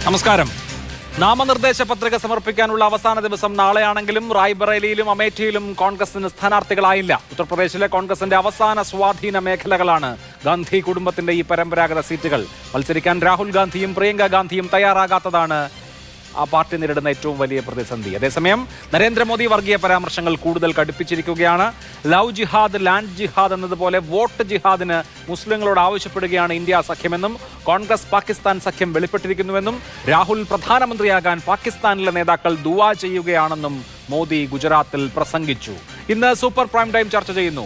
നമസ്കാരം. നാമനിർദ്ദേശ പത്രിക സമർപ്പിക്കാനുള്ള അവസാന ദിവസം നാളെയാണെങ്കിലും റായ്ബറേലിയിലും അമേഠിയിലും കോൺഗ്രസിന് സ്ഥാനാർത്ഥികളായില്ല. ഉത്തർപ്രദേശിലെ കോൺഗ്രസിന്റെ അവസാന സ്വാധീന മേഖലകളാണ് ഗാന്ധി കുടുംബത്തിന്റെ ഈ പരമ്പരാഗത സീറ്റുകൾ. മത്സരിക്കാൻ രാഹുൽ ഗാന്ധിയും പ്രിയങ്ക ഗാന്ധിയും തയ്യാറാകാത്തതാണ് ആ പാർട്ടി നേരിടുന്ന ഏറ്റവും വലിയ പ്രതിസന്ധി. അതേസമയം നരേന്ദ്രമോദി വർഗീയ പരാമർശങ്ങൾ കൂടുതൽ കടുപ്പിച്ചിരിക്കുകയാണ്. ലവ് ജിഹാദ്, ലാൻഡ് ജിഹാദ് എന്നതുപോലെ വോട്ട് ജിഹാദിന് മുസ്ലിങ്ങളോട് ആവശ്യപ്പെടുകയാണ് ഇന്ത്യ സഖ്യമെന്നും കോൺഗ്രസ് പാകിസ്ഥാൻ സഖ്യം വെളിപ്പെട്ടിരിക്കുന്നുവെന്നും രാഹുൽ പ്രധാനമന്ത്രിയാകാൻ പാകിസ്ഥാനിലെ നേതാക്കൾ ദുആ ചെയ്യുകയാണെന്നും മോദി ഗുജറാത്തിൽ പ്രസംഗിച്ചു. ഇന്ന് സൂപ്പർ പ്രൈം ടൈം ചർച്ച ചെയ്യുന്നു.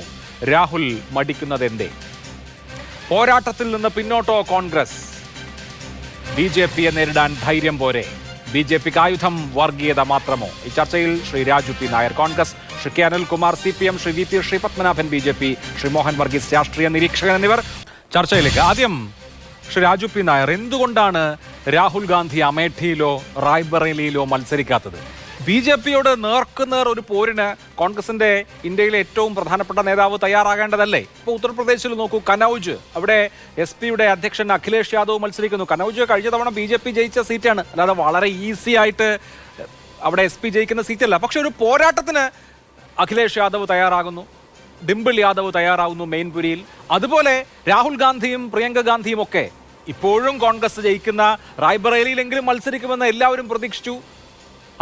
രാഹുൽ മടിക്കുന്നതെന്തേ? പോരാട്ടത്തിൽ നിന്ന് പിന്നോട്ടോ കോൺഗ്രസ്? BJPയെ നേരിടാൻ ധൈര്യം പോരെ? BJPക്ക് ആയുധം വർഗീയത മാത്രമോ? ഈ ചർച്ചയിൽ Shri Raju P Nair Congress, Shri K Anilkumar CPM, Shri VP Sreepadmanabhan BJP, Shri Mohan Varghese രാഷ്ട്രീയ നിരീക്ഷകൻ എന്നിവർ ചർച്ചയിലേക്ക്. ആദ്യം ശ്രീ രാജു പി നായർ, എന്തുകൊണ്ടാണ് രാഹുൽ ഗാന്ധി അമേഠിയിലോ റായ്ബറേലിയിലോ മത്സരിക്കാത്തത്? BJPയോട് നേർക്കുനേർ ഒരു പോരിന് കോൺഗ്രസിന്റെ ഇന്ത്യയിലെ ഏറ്റവും പ്രധാനപ്പെട്ട നേതാവ് തയ്യാറാകേണ്ടതല്ലേ? ഇപ്പോൾ ഉത്തർപ്രദേശിൽ നോക്കൂ, കനൌജ്, അവിടെ SP-യുടെ അധ്യക്ഷൻ അഖിലേഷ് യാദവ് മത്സരിക്കുന്നു. കനൌജ് കഴിഞ്ഞ തവണ BJP ജയിച്ച സീറ്റാണ്, അല്ലാതെ വളരെ ഈസി ആയിട്ട് അവിടെ SP ജയിക്കുന്ന സീറ്റല്ല. പക്ഷെ ഒരു പോരാട്ടത്തിന് അഖിലേഷ് യാദവ് തയ്യാറാകുന്നു, ഡിംപിൾ യാദവ് തയ്യാറാകുന്നു മെയിൻപുരിയിൽ. അതുപോലെ രാഹുൽ ഗാന്ധിയും പ്രിയങ്ക ഗാന്ധിയും ഒക്കെ ഇപ്പോഴും കോൺഗ്രസ് ജയിക്കുന്ന റായ്ബറേലിയിലെങ്കിലും മത്സരിക്കുമെന്ന് എല്ലാവരും പ്രതീക്ഷിച്ചു.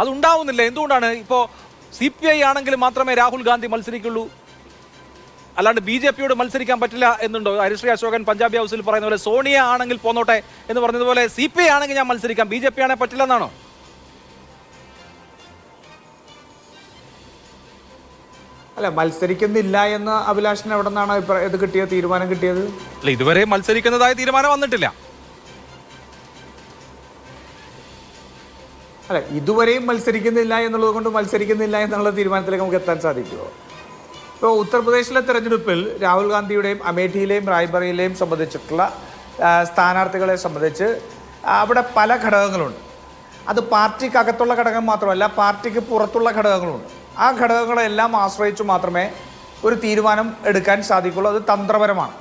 അതുണ്ടാവുന്നില്ല. എന്തുകൊണ്ടാണ്? ഇപ്പോൾ CPI ആണെങ്കിൽ മാത്രമേ രാഹുൽ ഗാന്ധി മത്സരിക്കുള്ളൂ, അല്ലാണ്ട് BJPയോട് മത്സരിക്കാൻ പറ്റില്ല എന്നുണ്ടോ? ഹരിശ്രീ അശോകൻ പഞ്ചാബി ഹൗസിൽ പറയുന്ന പോലെ സോണിയ ആണെങ്കിൽ പോന്നോട്ടെ എന്ന് പറഞ്ഞതുപോലെ CPI ആണെങ്കിൽ ഞാൻ മത്സരിക്കാം, BJP ആണെങ്കിൽ പറ്റില്ല എന്നാണോ? അല്ല, മത്സരിക്കുന്നില്ല എന്ന് അഭിലാഷിന് എവിടെ നിന്നാണ് ഇത് കിട്ടിയത്, തീരുമാനം കിട്ടിയത്? അല്ല, ഇതുവരെ മത്സരിക്കുന്നതായ തീരുമാനം വന്നിട്ടില്ല. അല്ല, ഇതുവരെയും മത്സരിക്കുന്നില്ല എന്നുള്ളത് കൊണ്ട് മത്സരിക്കുന്നില്ല എന്നുള്ള തീരുമാനത്തിലേക്ക് നമുക്ക് എത്താൻ സാധിക്കുമോ? ഇപ്പോൾ ഉത്തർപ്രദേശിലെ തെരഞ്ഞെടുപ്പിൽ രാഹുൽ ഗാന്ധിയുടെയും അമേഠിയിലെയും റായ്ബറയിലെയും സംബന്ധിച്ചിട്ടുള്ള സ്ഥാനാർത്ഥികളെ സംബന്ധിച്ച് അവിടെ പല ഘടകങ്ങളുണ്ട്. അത് പാർട്ടിക്കകത്തുള്ള ഘടകം മാത്രമല്ല, പാർട്ടിക്ക് പുറത്തുള്ള ഘടകങ്ങളുണ്ട്. ആ ഘടകങ്ങളെല്ലാം ആശ്രയിച്ചു മാത്രമേ ഒരു തീരുമാനം എടുക്കാൻ സാധിക്കുള്ളൂ. അത് തന്ത്രപരമാണ്.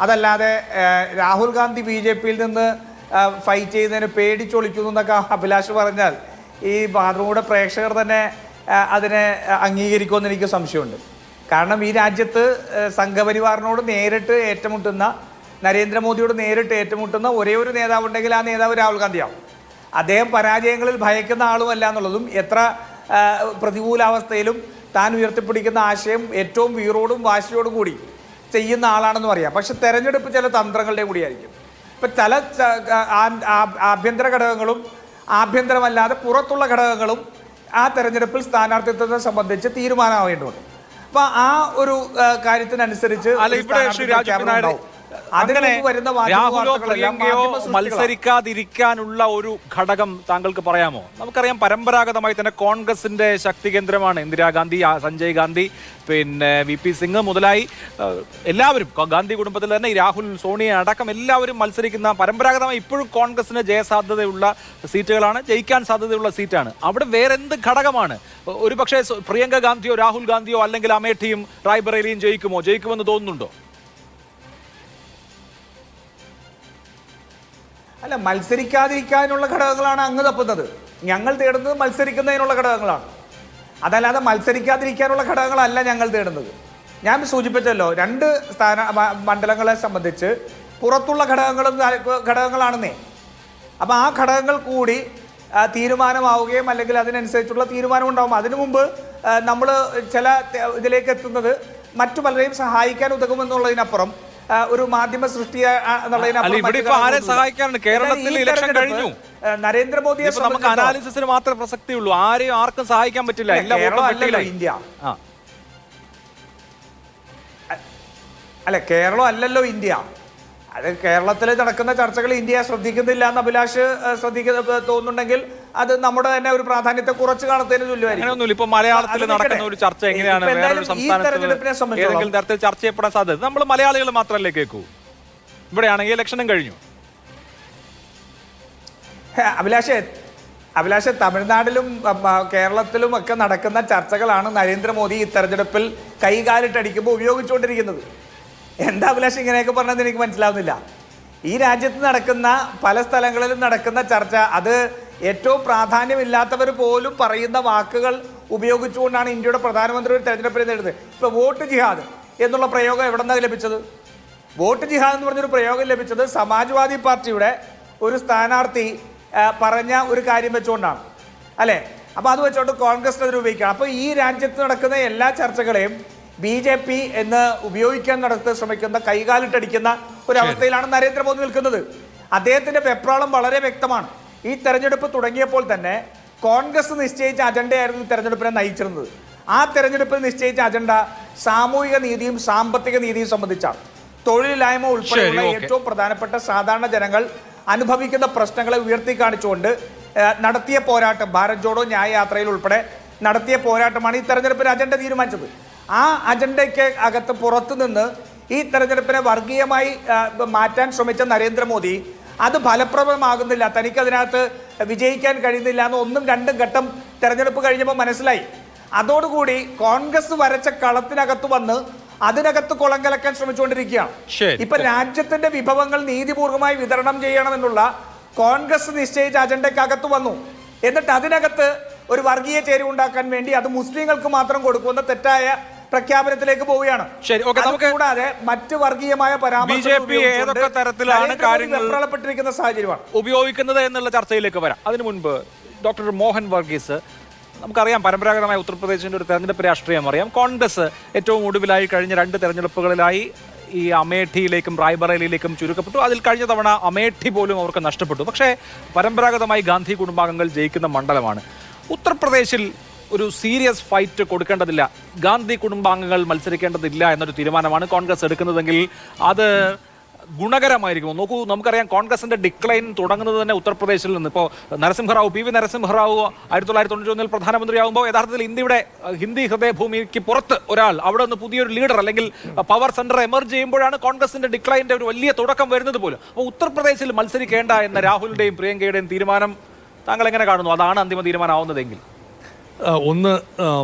അതല്ലാതെ രാഹുൽ ഗാന്ധി BJPയിൽ നിന്ന് ഫൈറ്റ് ചെയ്യുന്നതിന് പേടിച്ചൊളിക്കുന്നു എന്നൊക്കെ അഭിലാഷ് പറഞ്ഞാൽ ഈ മാതൃഭൂമിയുടെ പ്രേക്ഷകർ തന്നെ അതിനെ അംഗീകരിക്കുമെന്ന് എനിക്ക് സംശയമുണ്ട്. കാരണം ഈ രാജ്യത്ത് സംഘപരിവാറിനോട് നേരിട്ട് ഏറ്റുമുട്ടുന്ന, നരേന്ദ്രമോദിയോട് നേരിട്ട് ഏറ്റുമുട്ടുന്ന ഒരേ ഒരു നേതാവുണ്ടെങ്കിൽ ആ നേതാവ് രാഹുൽ ഗാന്ധിയാവും. അദ്ദേഹം പരാജയങ്ങളിൽ ഭയക്കുന്ന ആളുമല്ല എന്നുള്ളതും, എത്ര പ്രതികൂലാവസ്ഥയിലും താൻ ഉയർത്തിപ്പിടിക്കുന്ന ആശയം ഏറ്റവും വീറോടും വാശിയോടും കൂടി ചെയ്യുന്ന ആളാണെന്ന് പറയാം. പക്ഷെ തെരഞ്ഞെടുപ്പ് ചില തന്ത്രങ്ങളുടെ കൂടിയായിരിക്കും. ഇപ്പം ചില ആഭ്യന്തര ഘടകങ്ങളും ആഭ്യന്തരമല്ലാതെ പുറത്തുള്ള ഘടകങ്ങളും ആ തെരഞ്ഞെടുപ്പിൽ സ്ഥാനാർത്ഥിത്വത്തെ സംബന്ധിച്ച് തീരുമാനമാവേണ്ടതുണ്ട്. അപ്പം ആ ഒരു കാര്യത്തിനനുസരിച്ച് രാഹുലോ പ്രിയങ്കയോ മത്സരിക്കാതിരിക്കാനുള്ള ഒരു ഘടകം താങ്കൾക്ക് പറയാമോ? നമുക്കറിയാം, പരമ്പരാഗതമായി തന്നെ കോൺഗ്രസിന്റെ ശക്തി കേന്ദ്രമാണ് ഇന്ദിരാഗാന്ധി, സഞ്ജയ് ഗാന്ധി, പിന്നെ VP സിംഗ് മുതലായി എല്ലാവരും ഗാന്ധി കുടുംബത്തിൽ തന്നെ രാഹുൽ, സോണിയ അടക്കം എല്ലാവരും മത്സരിക്കുന്ന പരമ്പരാഗതമായി ഇപ്പോഴും കോൺഗ്രസിന് ജയസാധ്യതയുള്ള സീറ്റുകളാണ്, ജയിക്കാൻ സാധ്യതയുള്ള സീറ്റാണ്. അവിടെ വേറെന്ത് ഘടകമാണ്? ഒരു പക്ഷേ പ്രിയങ്ക ഗാന്ധിയോ രാഹുൽ ഗാന്ധിയോ അല്ലെങ്കിൽ അമേഠിയും റായ്ബറേലിയും ജയിക്കുമെന്ന് തോന്നുന്നുണ്ടോ? അല്ല, മത്സരിക്കാതിരിക്കാനുള്ള ഘടകങ്ങളാണ് അങ്ങ് തപ്പുന്നത്. ഞങ്ങൾ തേടുന്നത് മത്സരിക്കുന്നതിനുള്ള ഘടകങ്ങളാണ്. അതല്ലാതെ മത്സരിക്കാതിരിക്കാനുള്ള ഘടകങ്ങളല്ല ഞങ്ങൾ തേടുന്നത്. ഞാൻ സൂചിപ്പിച്ചല്ലോ, 2 മണ്ഡലങ്ങളെ സംബന്ധിച്ച് പുറത്തുള്ള ഘടകങ്ങളാണെന്നേ. അപ്പോൾ ആ ഘടകങ്ങൾ കൂടി തീരുമാനമാവുകയും അല്ലെങ്കിൽ അതിനനുസരിച്ചുള്ള തീരുമാനം ഉണ്ടാവും. അതിനു മുമ്പ് നമ്മൾ ചില ഇതിലേക്ക് എത്തുന്നത് മറ്റു പലരെയും സഹായിക്കാൻ ഉതകുമെന്നുള്ളതിനപ്പുറം ഒരു മാധ്യമ സൃഷ്ടി നരേന്ദ്രമോദിയെ നമുക്ക് അനാലിസിന് മാത്രമേ പ്രസക്തിയുള്ളൂ. ആരെയും ആർക്കും സഹായിക്കാൻ പറ്റില്ല. ഇന്ത്യ അല്ല, കേരളം അല്ലല്ലോ ഇന്ത്യ. അത് കേരളത്തിൽ നടക്കുന്ന ചർച്ചകൾ ഇന്ത്യയെ ശ്രദ്ധിക്കുന്നില്ല എന്ന് അഭിലാഷ് തോന്നുന്നുണ്ടെങ്കിൽ അത് നമ്മുടെ തന്നെ ഒരു പ്രാധാന്യത്തെ കുറച്ച് കാണുന്നതിന് തുല്യമായിരിക്കും. ഇപ്പൊ മലയാളത്തിൽ നടക്കുന്ന ഒരു ചർച്ച എങ്ങനെയാണ് വേറൊരു സംസ്ഥാനത്തിൽ തരത്തിൽ ചർച്ച ചെയ്യപ്പെടാൻ സാധ്യത? നമ്മൾ മലയാളികൾ മാത്രമല്ലേ കേൾക്കൂ. ഇവിടെയാണെങ്കിൽ ഇലക്ഷനും കഴിഞ്ഞു. അഭിലാഷ് തമിഴ്നാട്ടിലും കേരളത്തിലും ഒക്കെ നടക്കുന്ന ചർച്ചകളാണ് നരേന്ദ്രമോദി ഈ തെരഞ്ഞെടുപ്പിൽ കൈകാലിട്ടടിക്കുമ്പോൾ ഉപയോഗിച്ചുകൊണ്ടിരിക്കുന്നത്. എന്താ അഭിലാഷ് ഇങ്ങനെയൊക്കെ പറഞ്ഞത് എനിക്ക് മനസ്സിലാവുന്നില്ല. ഈ രാജ്യത്ത് നടക്കുന്ന പല സ്ഥലങ്ങളിലും നടക്കുന്ന ചർച്ച അത് ഏറ്റവും പ്രാധാന്യമില്ലാത്തവർ പോലും പറയുന്ന വാക്കുകൾ ഉപയോഗിച്ചുകൊണ്ടാണ് ഇന്ത്യയുടെ പ്രധാനമന്ത്രി ഒരു തെരഞ്ഞെടുപ്പിൽ നേടുന്നത്. ഇപ്പോൾ വോട്ട് ജിഹാദ് എന്നുള്ള പ്രയോഗം എവിടെ നിന്നാണ് ലഭിച്ചത്? വോട്ട് ജിഹാദ് എന്ന് പറഞ്ഞൊരു പ്രയോഗം ലഭിച്ചത് സമാജ്വാദി പാർട്ടിയുടെ ഒരു സ്ഥാനാർത്ഥി പറഞ്ഞ ഒരു കാര്യം വെച്ചുകൊണ്ടാണ് അല്ലേ? അപ്പോൾ അത് വെച്ചുകൊണ്ട് കോൺഗ്രസ് അത് ഉപയോഗിക്കണം. അപ്പോൾ ഈ രാജ്യത്ത് നടക്കുന്ന എല്ലാ ചർച്ചകളെയും BJP എന്ന് ഉപയോഗിക്കാൻ ശ്രമിക്കുന്ന കൈകാലിട്ടടിക്കുന്ന ഒരവസ്ഥയിലാണ് നരേന്ദ്രമോദി നിൽക്കുന്നത്. അദ്ദേഹത്തിൻ്റെ വെപ്രാളം വളരെ വ്യക്തമാണ്. ഈ തെരഞ്ഞെടുപ്പ് തുടങ്ങിയപ്പോൾ തന്നെ കോൺഗ്രസ് നിശ്ചയിച്ച അജണ്ടയായിരുന്നു തെരഞ്ഞെടുപ്പിനെ നയിച്ചിരുന്നത്. ആ തെരഞ്ഞെടുപ്പിൽ നിശ്ചയിച്ച അജണ്ട സാമൂഹിക നീതിയും സാമ്പത്തിക നീതിയും സംബന്ധിച്ചാണ്. തൊഴിലില്ലായ്മ ഉൾപ്പെടെയുള്ള ഏറ്റവും പ്രധാനപ്പെട്ട സാധാരണ ജനങ്ങൾ അനുഭവിക്കുന്ന പ്രശ്നങ്ങളെ ഉയർത്തി കാണിച്ചുകൊണ്ട് നടത്തിയ പോരാട്ടം, ഭാരത് ജോഡോ ന്യായ യാത്രയിൽ ഉൾപ്പെടെ നടത്തിയ പോരാട്ടമാണ് ഈ തെരഞ്ഞെടുപ്പിന് അജണ്ട തീരുമാനിച്ചത്. ആ അജണ്ടയ്ക്ക് അകത്ത് പുറത്തു നിന്ന് ഈ തെരഞ്ഞെടുപ്പിനെ വർഗീയമായി മാറ്റാൻ ശ്രമിച്ച നരേന്ദ്രമോദി അത് ഫലപ്രദമാകുന്നില്ല, തനിക്കതിനകത്ത് വിജയിക്കാൻ കഴിയുന്നില്ല എന്ന് ഒന്നും രണ്ടും ഘട്ടം തെരഞ്ഞെടുപ്പ് കഴിഞ്ഞപ്പോൾ മനസ്സിലായി. അതോടുകൂടി കോൺഗ്രസ് വരച്ച കളത്തിനകത്ത് വന്ന് അതിനകത്ത് കുളം കലക്കാൻ ശ്രമിച്ചുകൊണ്ടിരിക്കുകയാണ്. ഇപ്പൊ രാജ്യത്തിന്റെ വിഭവങ്ങൾ നീതിപൂർവമായി വിതരണം ചെയ്യണമെന്നുള്ള കോൺഗ്രസ് നിശ്ചയിച്ച അജണ്ടയ്ക്കകത്ത് വന്നു. എന്നിട്ട് അതിനകത്ത് ഒരു വർഗീയ ചേരുവുണ്ടാക്കാൻ വേണ്ടി അത് മുസ്ലിങ്ങൾക്ക് മാത്രം കൊടുക്കുന്ന തെറ്റായ പ്രഖ്യാപനത്തിലേക്ക് പോവുകയാണ്. കൂടാതെ മറ്റ് വർഗീയമായ പരാമർശപ്പെട്ടിരിക്കുന്ന സാഹചര്യമാണ് ഉപയോഗിക്കുന്നത് എന്നുള്ള ചർച്ചയിലേക്ക് വരാം. അതിനു മുൻപ് ഡോക്ടർ മോഹൻ വർഗീസ്, നമുക്കറിയാം പരമ്പരാഗതമായ ഉത്തർപ്രദേശിന്റെ ഒരു തെരഞ്ഞെടുപ്പ് രാഷ്ട്രീയം അറിയാം. കോൺഗ്രസ് ഏറ്റവും ഒടുവിലായി കഴിഞ്ഞ 2 തെരഞ്ഞെടുപ്പുകളിലായി ഈ അമേഠിയിലേക്കും റായ്ബറേലിയിലേക്കും ചുരുക്കപ്പെട്ടു. അതിൽ കഴിഞ്ഞ തവണ അമേഠി പോലും അവർക്ക് നഷ്ടപ്പെട്ടു. പക്ഷേ പരമ്പരാഗതമായി ഗാന്ധി കുടുംബാംഗങ്ങൾ ജയിക്കുന്ന മണ്ഡലമാണ്. ഉത്തർപ്രദേശിൽ ഒരു സീരിയസ് ഫൈറ്റ് കൊടുക്കേണ്ടതില്ല, ഗാന്ധി കുടുംബാംഗങ്ങൾ മത്സരിക്കേണ്ടതില്ല എന്നൊരു തീരുമാനമാണ് കോൺഗ്രസ് എടുക്കുന്നതെങ്കിൽ അത് ഗുണകരമായിരിക്കും. നോക്കൂ, നമുക്കറിയാം കോൺഗ്രസിന്റെ ഡിക്ലൈൻ തുടങ്ങുന്നത് തന്നെ ഉത്തർപ്രദേശിൽ നിന്ന്. ഇപ്പോൾ നരസിംഹറാവു, PV നരസിംഹറാവു 1991 പ്രധാനമന്ത്രിയാകുമ്പോൾ യഥാർത്ഥത്തിൽ ഇന്ത്യയുടെ ഹിന്ദി ഹൃദയഭൂമിക്ക് പുറത്ത് ഒരാൾ, അവിടെ നിന്ന് പുതിയൊരു ലീഡർ അല്ലെങ്കിൽ പവർ സെന്റർ എമർജ് ചെയ്യുമ്പോഴാണ് കോൺഗ്രസിന്റെ ഡിക്ലൈൻ്റെ ഒരു വലിയ തുടക്കം വരുന്നത് പോലും. അപ്പോൾ ഉത്തർപ്രദേശിൽ മത്സരിക്കേണ്ട എന്ന രാഹുലിന്റെയും പ്രിയങ്കയുടെയും തീരുമാനം താങ്കൾ എങ്ങനെ കാണുന്നു? അതാണ് അന്തിമ തീരുമാനമാവുന്നതെങ്കിൽ. ഒന്ന്,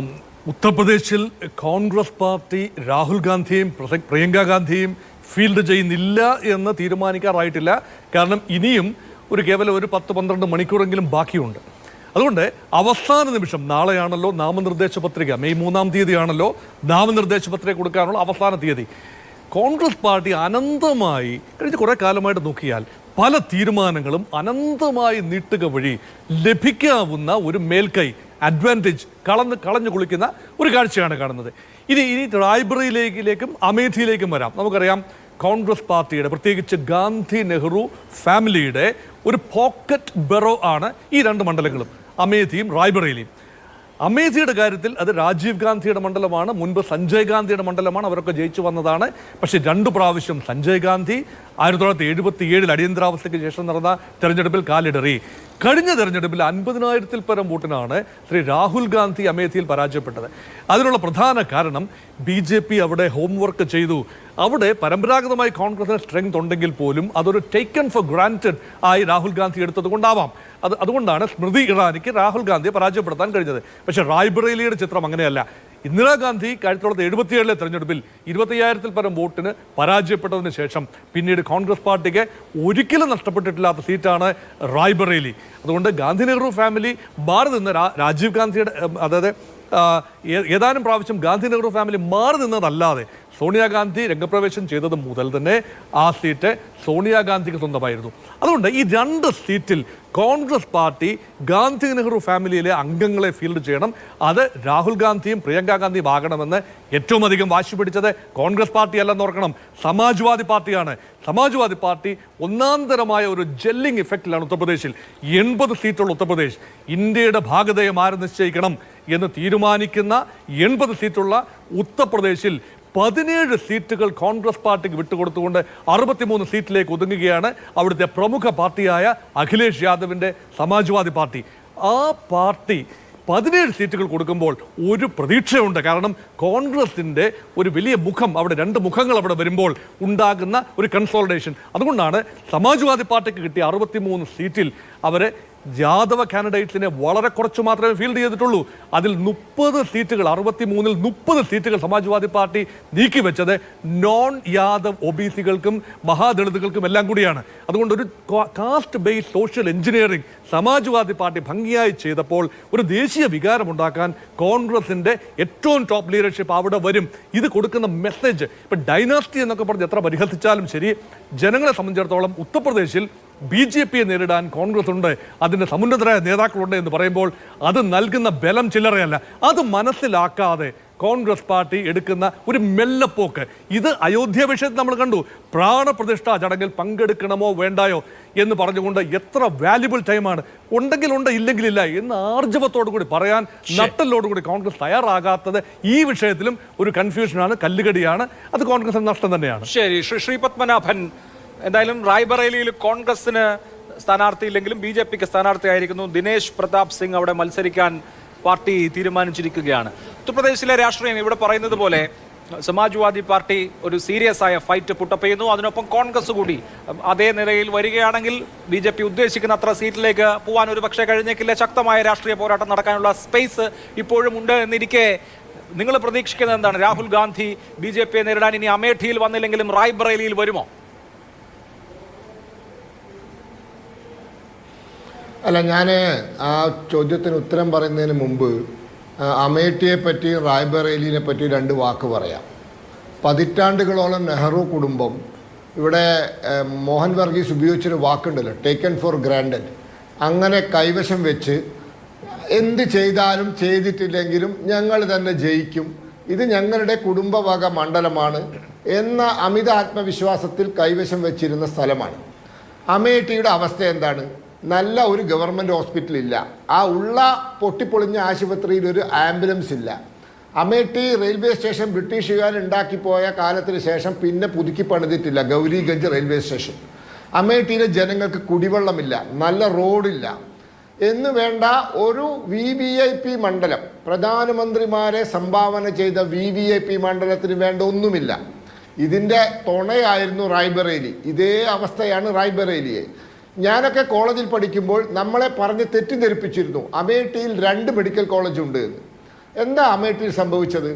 ഉത്തർപ്രദേശിൽ കോൺഗ്രസ് പാർട്ടി രാഹുൽ ഗാന്ധിയും പ്രിയങ്ക ഗാന്ധിയും ഫീൽഡ് ചെയ്യുന്നില്ല എന്ന് തീരുമാനിക്കാറായിട്ടില്ല. കാരണം ഇനിയും കേവലം ഒരു 10-12 മണിക്കൂറെങ്കിലും ബാക്കിയുണ്ട്. അതുകൊണ്ട് അവസാന നിമിഷം, നാളെയാണല്ലോ നാമനിർദ്ദേശ പത്രിക, മെയ് 3-ാം തീയതിയാണല്ലോ നാമനിർദ്ദേശ പത്രിക കൊടുക്കാനുള്ള അവസാന തീയതി. കോൺഗ്രസ് പാർട്ടി അനന്തമായി കഴിഞ്ഞ കുറേ കാലമായിട്ട് നോക്കിയാൽ പല തീരുമാനങ്ങളും അനന്തമായി നീട്ടുക വഴി ലഭിക്കാവുന്ന ഒരു മേൽക്കൈ, അഡ്വാൻറ്റേജ് കളഞ്ഞു കുളിക്കുന്ന ഒരു കാഴ്ചയാണ് കാണുന്നത്. ഇനി റായ്ബറേലിയിലേക്കും അമേഠിയിലേക്കും വരാം. നമുക്കറിയാം കോൺഗ്രസ് പാർട്ടിയുടെ, പ്രത്യേകിച്ച് ഗാന്ധി നെഹ്റു ഫാമിലിയുടെ ഒരു പോക്കറ്റ് ബെറോ ആണ് ഈ 2 മണ്ഡലങ്ങളും, അമേഠിയും റായ്ബറേലിയും. അമേഠിയുടെ കാര്യത്തിൽ അത് രാജീവ് ഗാന്ധിയുടെ മണ്ഡലമാണ്, മുൻപ് സഞ്ജയ് ഗാന്ധിയുടെ മണ്ഡലമാണ്, അവരൊക്കെ ജയിച്ചു വന്നതാണ്. പക്ഷേ 2 പ്രാവശ്യം സഞ്ജയ് ഗാന്ധി 1977 അടിയന്തരാവസ്ഥയ്ക്ക് ശേഷം നടന്ന തെരഞ്ഞെടുപ്പിൽ കാലിടറി. കഴിഞ്ഞ തെരഞ്ഞെടുപ്പിൽ 50,000-ൽ പരം വോട്ടിനാണ് ശ്രീ രാഹുൽ ഗാന്ധി അമേഠിയിൽ പരാജയപ്പെട്ടത്. അതിനുള്ള പ്രധാന കാരണം BJP അവിടെ ഹോംവർക്ക് ചെയ്തു. അവിടെ പരമ്പരാഗതമായി കോൺഗ്രസിന് സ്ട്രെങ്ത് ഉണ്ടെങ്കിൽ പോലും അതൊരു ടേക്കൺ ഫോർ ഗ്രാൻറ്റഡ് ആയി രാഹുൽ ഗാന്ധി എടുത്തത് കൊണ്ടാവാം. അതുകൊണ്ടാണ് സ്മൃതി ഇറാനിക്ക് രാഹുൽ ഗാന്ധിയെ പരാജയപ്പെടുത്താൻ കഴിഞ്ഞത്. പക്ഷേ റായ്ബറേലിയുടെ ചിത്രം അങ്ങനെയല്ല. ഇന്ദിരാഗാന്ധി 1977 തെരഞ്ഞെടുപ്പിൽ 25,000-ൽ പരം വോട്ടിന് പരാജയപ്പെട്ടതിന് ശേഷം പിന്നീട് കോൺഗ്രസ് പാർട്ടിക്ക് ഒരിക്കലും നഷ്ടപ്പെട്ടിട്ടില്ലാത്ത സീറ്റാണ് റായ്ബറേലി. അതുകൊണ്ട് ഗാന്ധി നെഹ്റു ഫാമിലി മാറി നിന്ന് രാജീവ് ഗാന്ധിയുടെ, അതായത് ഏതാനും പ്രാവശ്യം ഗാന്ധി നെഹ്റു ഫാമിലി മാറി നിന്നതല്ലാതെ സോണിയാഗാന്ധി രംഗപ്രവേശം ചെയ്തത് മുതൽ തന്നെ ആ സീറ്റ് സോണിയാഗാന്ധിക്ക് സ്വന്തമായിരുന്നു. അതുകൊണ്ട് ഈ 2 സീറ്റിൽ കോൺഗ്രസ് പാർട്ടി ഗാന്ധി നെഹ്റു ഫാമിലിയിലെ അംഗങ്ങളെ ഫീൽഡ് ചെയ്യണം. അത് രാഹുൽ ഗാന്ധിയും പ്രിയങ്ക ഗാന്ധിയും ആകണമെന്ന് ഏറ്റവും അധികം വാശി പിടിച്ചത് കോൺഗ്രസ് പാർട്ടി അല്ലെന്ന് ഓർക്കണം, സമാജ്വാദി പാർട്ടിയാണ്. സമാജ്വാദി പാർട്ടി ഒന്നാന്തരമായ ഒരു ജെല്ലിംഗ് ഇഫക്റ്റിലാണ് ഉത്തർപ്രദേശിൽ. 80 സീറ്റുള്ള ഉത്തർപ്രദേശ്, ഇന്ത്യയുടെ ഭാഗധേയം ആര് നിശ്ചയിക്കണം എന്ന് തീരുമാനിക്കുന്ന 80 സീറ്റുള്ള ഉത്തർപ്രദേശിൽ 17 സീറ്റുകൾ കോൺഗ്രസ് പാർട്ടിക്ക് വിട്ടുകൊടുത്തുകൊണ്ട് 63 സീറ്റിലേക്ക് ഒതുങ്ങുകയാണ് അവിടുത്തെ പ്രമുഖ പാർട്ടിയായ അഖിലേഷ് യാദവിൻ്റെ സമാജ്വാദി പാർട്ടി. ആ പാർട്ടി 17 സീറ്റുകൾ കൊടുക്കുമ്പോൾ ഒരു പ്രതീക്ഷയുണ്ട്. കാരണം കോൺഗ്രസിൻ്റെ ഒരു വലിയ മുഖം, അവിടെ 2 മുഖങ്ങൾ അവിടെ വരുമ്പോൾ ഉണ്ടാകുന്ന ഒരു കൺസോളിഡേഷൻ. അതുകൊണ്ടാണ് സമാജ്വാദി പാർട്ടിക്ക് കിട്ടിയ 63 സീറ്റിൽ അവരെ യാദവ കാൻഡിഡേറ്റ്സിനെ വളരെ കുറച്ച് മാത്രമേ ഫീൽഡ് ചെയ്തിട്ടുള്ളൂ. അതിൽ 30 സീറ്റുകൾ 63-ൽ 30 സീറ്റുകൾ സമാജ്വാദി പാർട്ടി നീക്കിവെച്ചത് നോൺ യാദവ് ഒബിസികൾക്കും മഹാദളിതുകൾക്കും എല്ലാം കൂടിയാണ്. അതുകൊണ്ട് ഒരു caste based social engineering Samajwadi party ഭംഗിയായി ചെയ്തപ്പോൾ ഒരു ദേശീയ വികാരമുണ്ടാക്കാൻ കോൺഗ്രസിൻ്റെ ഏറ്റവും ടോപ്പ് ലീഡർഷിപ്പ് അവിടെ വരും. ഇത് കൊടുക്കുന്ന മെസ്സേജ് ഇപ്പം ഡൈനാസ്റ്റി എന്നൊക്കെ പറഞ്ഞ് എത്ര പരിഹസിച്ചാലും ശരി, ജനങ്ങളെ സംബന്ധിച്ചിടത്തോളം ഉത്തർപ്രദേശിൽ BJPയെ നേരിടാൻ കോൺഗ്രസ് ഉണ്ട്, അതിൻ്റെ സമുന്നതരായ നേതാക്കളുണ്ട് എന്ന് പറയുമ്പോൾ അത് നൽകുന്ന ബലം ചില്ലറയല്ല. അത് മനസ്സിലാക്കാതെ കോൺഗ്രസ് പാർട്ടി എടുക്കുന്ന ഒരു മെല്ലപ്പോക്ക്, ഇത് അയോധ്യ വിഷയത്തിൽ നമ്മൾ കണ്ടു. പ്രാണപ്രതിഷ്ഠാ ചടങ്ങിൽ പങ്കെടുക്കണമോ വേണ്ടായോ എന്ന് പറഞ്ഞുകൊണ്ട് എത്ര വാല്യുബിൾ ടൈമാണ്, ഉണ്ടെങ്കിൽ ഉണ്ട് ഇല്ലെങ്കിലില്ല എന്ന് ആർജവത്തോടു കൂടി പറയാൻ നട്ടലോടുകൂടി കോൺഗ്രസ് തയ്യാറാകാത്തത് ഈ വിഷയത്തിലും ഒരു കൺഫ്യൂഷനാണ്, കല്ലുകടിയാണ്. അത് കോൺഗ്രസിന് നഷ്ടം തന്നെയാണ്. ശരി, ശ്രീ പത്മനാഭൻ, എന്തായാലും റായ്ബറേലിയിൽ കോൺഗ്രസിന് സ്ഥാനാർത്ഥിയില്ലെങ്കിലും BJPക്ക് സ്ഥാനാർത്ഥിയായിരിക്കുന്നു ദിനേശ് പ്രതാപ് സിംഗ് അവിടെ മത്സരിക്കാൻ പാർട്ടി തീരുമാനിച്ചിരിക്കുകയാണ്. ഉത്തർപ്രദേശിലെ രാഷ്ട്രീയം ഇവിടെ പറയുന്നത് പോലെ സമാജ്വാദി പാർട്ടി ഒരു സീരിയസ് ആയ ഫൈറ്റ് പുട്ടപ്പ് ചെയ്യുന്നു. അതിനൊപ്പം കോൺഗ്രസ് കൂടി അതേ നിലയിൽ വരികയാണെങ്കിൽ BJP ഉദ്ദേശിക്കുന്ന അത്ര സീറ്റിലേക്ക് പോകാൻ ഒരു പക്ഷേ കഴിഞ്ഞേക്കില്ല. ശക്തമായ രാഷ്ട്രീയ പോരാട്ടം നടക്കാനുള്ള സ്പേസ് ഇപ്പോഴും ഉണ്ട് എന്നിരിക്കെ നിങ്ങൾ പ്രതീക്ഷിക്കുന്നത് എന്താണ്? രാഹുൽ ഗാന്ധി BJPയെ നേരിടാൻ ഇനി അമേഠിയിൽ വന്നില്ലെങ്കിലും റായ്ബറേലിയിൽ വരുമോ? അല്ല, ഞാൻ ആ ചോദ്യത്തിന് ഉത്തരം പറയുന്നതിന് മുമ്പ് അമേഠിയെ പറ്റി റായ്ബറേലിനെ പറ്റി 2 വാക്ക് പറയാം. പതിറ്റാണ്ടുകളോളം നെഹ്റു കുടുംബം ഇവിടെ മോഹൻ വർഗീസ് ഉപയോഗിച്ചൊരു വാക്കുണ്ടല്ലോ, ടേക്കൺ ഫോർ ഗ്രാൻഡഡ്. അങ്ങനെ കൈവശം വെച്ച് എന്ത് ചെയ്താലും ചെയ്തിട്ടില്ലെങ്കിലും ഞങ്ങൾ തന്നെ ജയിക്കും, ഇത് ഞങ്ങളുടെ കുടുംബവക മണ്ഡലമാണ് എന്ന അമിത ആത്മവിശ്വാസത്തിൽ കൈവശം വെച്ചിരുന്ന സ്ഥലമാണ്. അമേഠിയുടെ അവസ്ഥ എന്താണ്? നല്ല ഒരു ഗവൺമെൻറ് ഹോസ്പിറ്റൽ ഇല്ല. ആ ഉള്ള പൊട്ടിപ്പൊളിഞ്ഞ ആശുപത്രിയിൽ ഒരു ആംബുലൻസ് ഇല്ല. അമേഠി റെയിൽവേ സ്റ്റേഷൻ ബ്രിട്ടീഷുകാർ ഉണ്ടാക്കിപ്പോയ കാലത്തിന് ശേഷം പിന്നെ പുതുക്കി പണിതിട്ടില്ല, ഗൗരിഗഞ്ച് റെയിൽവേ സ്റ്റേഷൻ. അമേഠിയിലെ ജനങ്ങൾക്ക് കുടിവെള്ളമില്ല, നല്ല റോഡില്ല എന്ന് വേണ്ട ഒരു VVIP മണ്ഡലം, പ്രധാനമന്ത്രിമാരെ സംഭാവന ചെയ്ത VVIP മണ്ഡലത്തിന് വേണ്ട ഒന്നുമില്ല. ഇതിൻ്റെ തുണയായിരുന്നു റായ്ബറേലി. ഇതേ അവസ്ഥയാണ് റായ്ബറേലിയെ. ഞാനൊക്കെ കോളേജിൽ പഠിക്കുമ്പോൾ നമ്മളെ പറഞ്ഞ് തെറ്റിദ്ധരിപ്പിച്ചിരുന്നു അമേഠിയിൽ 2 മെഡിക്കൽ കോളേജ് ഉണ്ട് എന്ന്. എന്താ അമേഠിയിൽ സംഭവിച്ചത്?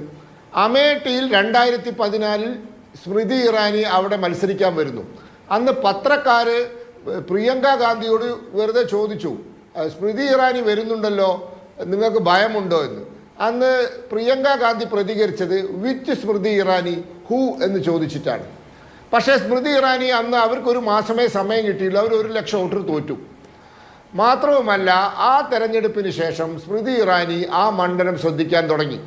അമേഠിയിൽ 2014 സ്മൃതി ഇറാനി അവിടെ മത്സരിക്കാൻ വരുന്നു. അന്ന് പത്രക്കാർ പ്രിയങ്ക ഗാന്ധിയോട് വെറുതെ ചോദിച്ചു, സ്മൃതി ഇറാനി വരുന്നുണ്ടല്ലോ, നിങ്ങൾക്ക് ഭയമുണ്ടോ എന്ന്. അന്ന് പ്രിയങ്ക ഗാന്ധി പ്രതികരിച്ചത് വിച്ച് സ്മൃതി ഇറാനി, ഹൂ എന്ന് ചോദിച്ചിട്ടാണ്. പക്ഷേ സ്മൃതി ഇറാനി അന്ന് അവർക്കൊരു മാസമേ സമയം കിട്ടിയില്ല, അവർ 1 ലക്ഷം വോട്ടിൽ തോറ്റു. മാത്രവുമല്ല, ആ തെരഞ്ഞെടുപ്പിന് ശേഷം സ്മൃതി ഇറാനി ആ മണ്ഡലം ശ്രദ്ധിക്കാൻ തുടങ്ങി.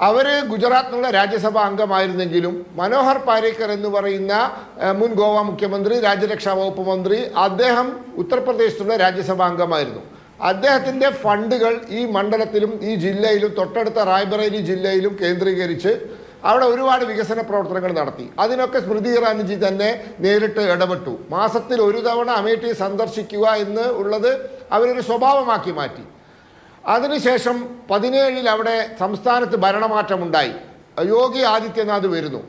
അവർ ഗുജറാത്തിലുള്ള രാജ്യസഭാ അംഗമായിരുന്നെങ്കിലും മനോഹർ പാരീക്കർ എന്ന് പറയുന്ന മുൻ ഗോവ മുഖ്യമന്ത്രി, രാജ്യരക്ഷാ വകുപ്പ് മന്ത്രി, അദ്ദേഹം ഉത്തർപ്രദേശിലുള്ള രാജ്യസഭാ അംഗമായിരുന്നു. അദ്ദേഹത്തിൻ്റെ ഫണ്ടുകൾ ഈ മണ്ഡലത്തിലും ഈ ജില്ലയിലും തൊട്ടടുത്ത റായ്ബറേലി ജില്ലയിലും കേന്ദ്രീകരിച്ച് അവിടെ ഒരുപാട് വികസന പ്രവർത്തനങ്ങൾ നടത്തി. അതിനൊക്കെ സ്മൃതി ഇറാനിജി തന്നെ നേരിട്ട് ഇടപെട്ടു. മാസത്തിൽ 1 തവണ അമേഠി സന്ദർശിക്കുക എന്ന് ഉള്ളത് അവരൊരു സ്വഭാവമാക്കി മാറ്റി. അതിനുശേഷം 2017 അവിടെ സംസ്ഥാനത്ത് ഭരണമാറ്റമുണ്ടായി, യോഗി ആദിത്യനാഥ് വരുന്നു.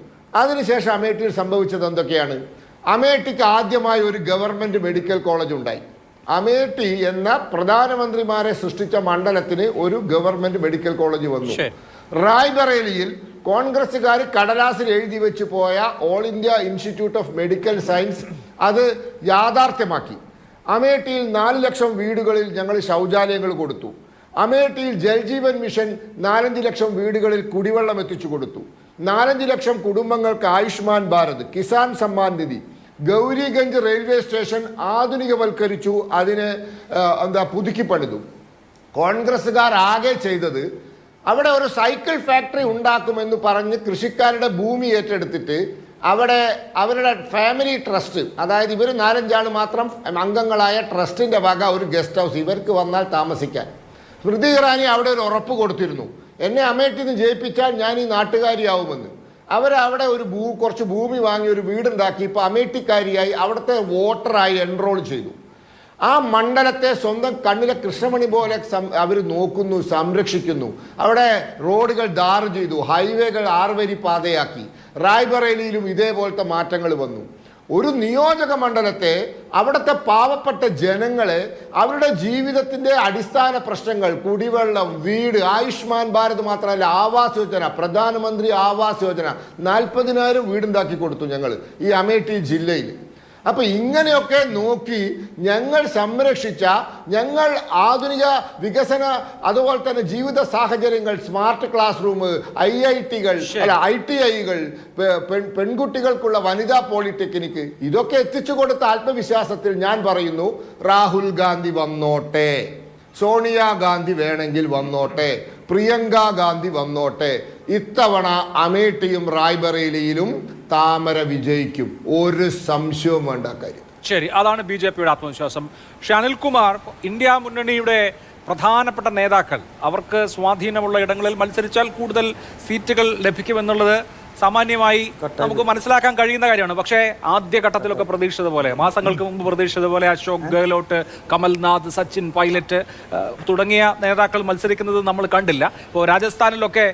അതിനുശേഷം അമേഠിയിൽ സംഭവിച്ചത് എന്തൊക്കെയാണ്? അമേഠിക്ക് ആദ്യമായി ഒരു ഗവൺമെൻറ് മെഡിക്കൽ കോളേജ് ഉണ്ടായി. അമേഠി എന്ന പ്രധാനമന്ത്രിമാരെ സൃഷ്ടിച്ച മണ്ഡലത്തിന് ഒരു ഗവൺമെൻറ് മെഡിക്കൽ കോളേജ് വന്നു. റായ്ബറേലിയിൽ കോൺഗ്രസ്സുകാർ കടലാസിൽ എഴുതി വെച്ച് പോയ all India institute of medical science അത് യാഥാർത്ഥ്യമാക്കി. അമേഠിയിൽ 4 ലക്ഷം വീടുകളിൽ ഞങ്ങൾ ശൗചാലയങ്ങൾ കൊടുത്തു. അമേഠിയിൽ ജൽജീവൻ മിഷൻ 4-5 ലക്ഷം വീടുകളിൽ കുടിവെള്ളം എത്തിച്ചു കൊടുത്തു. 4-5 ലക്ഷം കുടുംബങ്ങൾക്ക് ആയുഷ്മാൻ ഭാരത്, കിസാൻ സമ്മാൻ നിധി. ഗൗരിഗഞ്ച് റെയിൽവേ സ്റ്റേഷൻ ആധുനികവൽക്കരിച്ചു, അതിന് പുതുക്കി പണിതു. കോൺഗ്രസ്സുകാർ ആകെ ചെയ്തത് അവിടെ ഒരു സൈക്കിൾ ഫാക്ടറി ഉണ്ടാക്കുമെന്ന് പറഞ്ഞ് കൃഷിക്കാരുടെ ഭൂമി ഏറ്റെടുത്തിട്ട് അവിടെ അവരുടെ ഫാമിലി ട്രസ്റ്റ്, അതായത് ഇവർ 4-5 ആൾ മാത്രം അംഗങ്ങളായ ട്രസ്റ്റിൻ്റെ വക ഒരു ഗസ്റ്റ് ഹൗസ് ഇവർക്ക് വന്നാൽ താമസിക്കാൻ. സ്മൃതി ഇറാനി അവിടെ ഒരു ഉറപ്പ് കൊടുത്തിരുന്നു, എന്നെ അമേഠിയിൽ നിന്ന് ജയിപ്പിച്ചാൽ ഞാൻ ഈ നാട്ടുകാരിയാവുമെന്ന്. അവരവിടെ കുറച്ച് ഭൂമി വാങ്ങി ഒരു വീടുണ്ടാക്കി. ഇപ്പോൾ അമേഠിക്കാരിയായി അവിടുത്തെ വോട്ടറായി എൻറോൾ ചെയ്തു. ആ മണ്ഡലത്തെ സ്വന്തം കണ്ണിലെ കൃഷ്ണമണി പോലെ അവർ നോക്കുന്നു, സംരക്ഷിക്കുന്നു. അവിടെ റോഡുകൾ ടാർ ചെയ്തു, ഹൈവേകൾ 6 വരി പാതയാക്കി. റായ്ബറേലിയിലും ഇതേപോലത്തെ മാറ്റങ്ങൾ വന്നു. ഒരു നിയോജക മണ്ഡലത്തെ അവിടുത്തെ പാവപ്പെട്ട ജനങ്ങളെ അവരുടെ ജീവിതത്തിൻ്റെ അടിസ്ഥാന പ്രശ്നങ്ങൾ, കുടിവെള്ളം, വീട്, ആയുഷ്മാൻ ഭാരത് മാത്രമല്ല ആവാസ് യോജന, പ്രധാനമന്ത്രി ആവാസ് യോജന 40,000 വീടുണ്ടാക്കി കൊടുത്തു ഞങ്ങൾ ഈ അമേഠി ജില്ലയിൽ. അപ്പൊ ഇങ്ങനെയൊക്കെ നോക്കി ഞങ്ങൾ സംരക്ഷിച്ച, ഞങ്ങൾ ആധുനിക വികസന അതുപോലെ തന്നെ ജീവിത സാഹചര്യങ്ങൾ, സ്മാർട്ട് ക്ലാസ് റൂം, IIT-കൾ അല്ല ITI-കൾ, പെൺകുട്ടികൾക്കുള്ള വനിതാ പോളിടെക്നിക്ക്, ഇതൊക്കെ എത്തിച്ചു കൊടുത്ത ആത്മവിശ്വാസത്തിൽ ഞാൻ പറയുന്നു, രാഹുൽ ഗാന്ധി വന്നോട്ടെ, സോണിയാഗാന്ധി വേണമെങ്കിൽ വന്നോട്ടെ, പ്രിയങ്ക ഗാന്ധി വന്നോട്ടെ, ഇത്തവണ അമേഠിയും റായ്ബറേലിയിലും താമര വിജയിക്കും, ഒരു സംശയവും വേണ്ട കാര്യം. ശരി, അതാണ് BJP-യുടെ ആത്മവിശ്വാസം. പക്ഷെ അനിൽകുമാർ, ഇന്ത്യ മുന്നണിയുടെ പ്രധാനപ്പെട്ട നേതാക്കൾ അവർക്ക് സ്വാധീനമുള്ള ഇടങ്ങളിൽ മത്സരിച്ചാൽ കൂടുതൽ സീറ്റുകൾ ലഭിക്കുമെന്നുള്ളത് സാമാന്യമായി നമുക്ക് മനസ്സിലാക്കാൻ കഴിയുന്ന കാര്യമാണ്. പക്ഷേ ആദ്യഘട്ടത്തിലൊക്കെ പ്രതീക്ഷിച്ചതുപോലെ, മാസങ്ങൾക്ക് മുമ്പ് പ്രതീക്ഷിച്ചതുപോലെ അശോക് ഗെഹ്ലോട്ട്, കമൽനാഥ്, സച്ചിൻ പൈലറ്റ് തുടങ്ങിയ നേതാക്കൾ മത്സരിക്കുന്നത് നമ്മൾ കണ്ടില്ല. ഇപ്പോൾ രാജസ്ഥാനിലൊക്കെ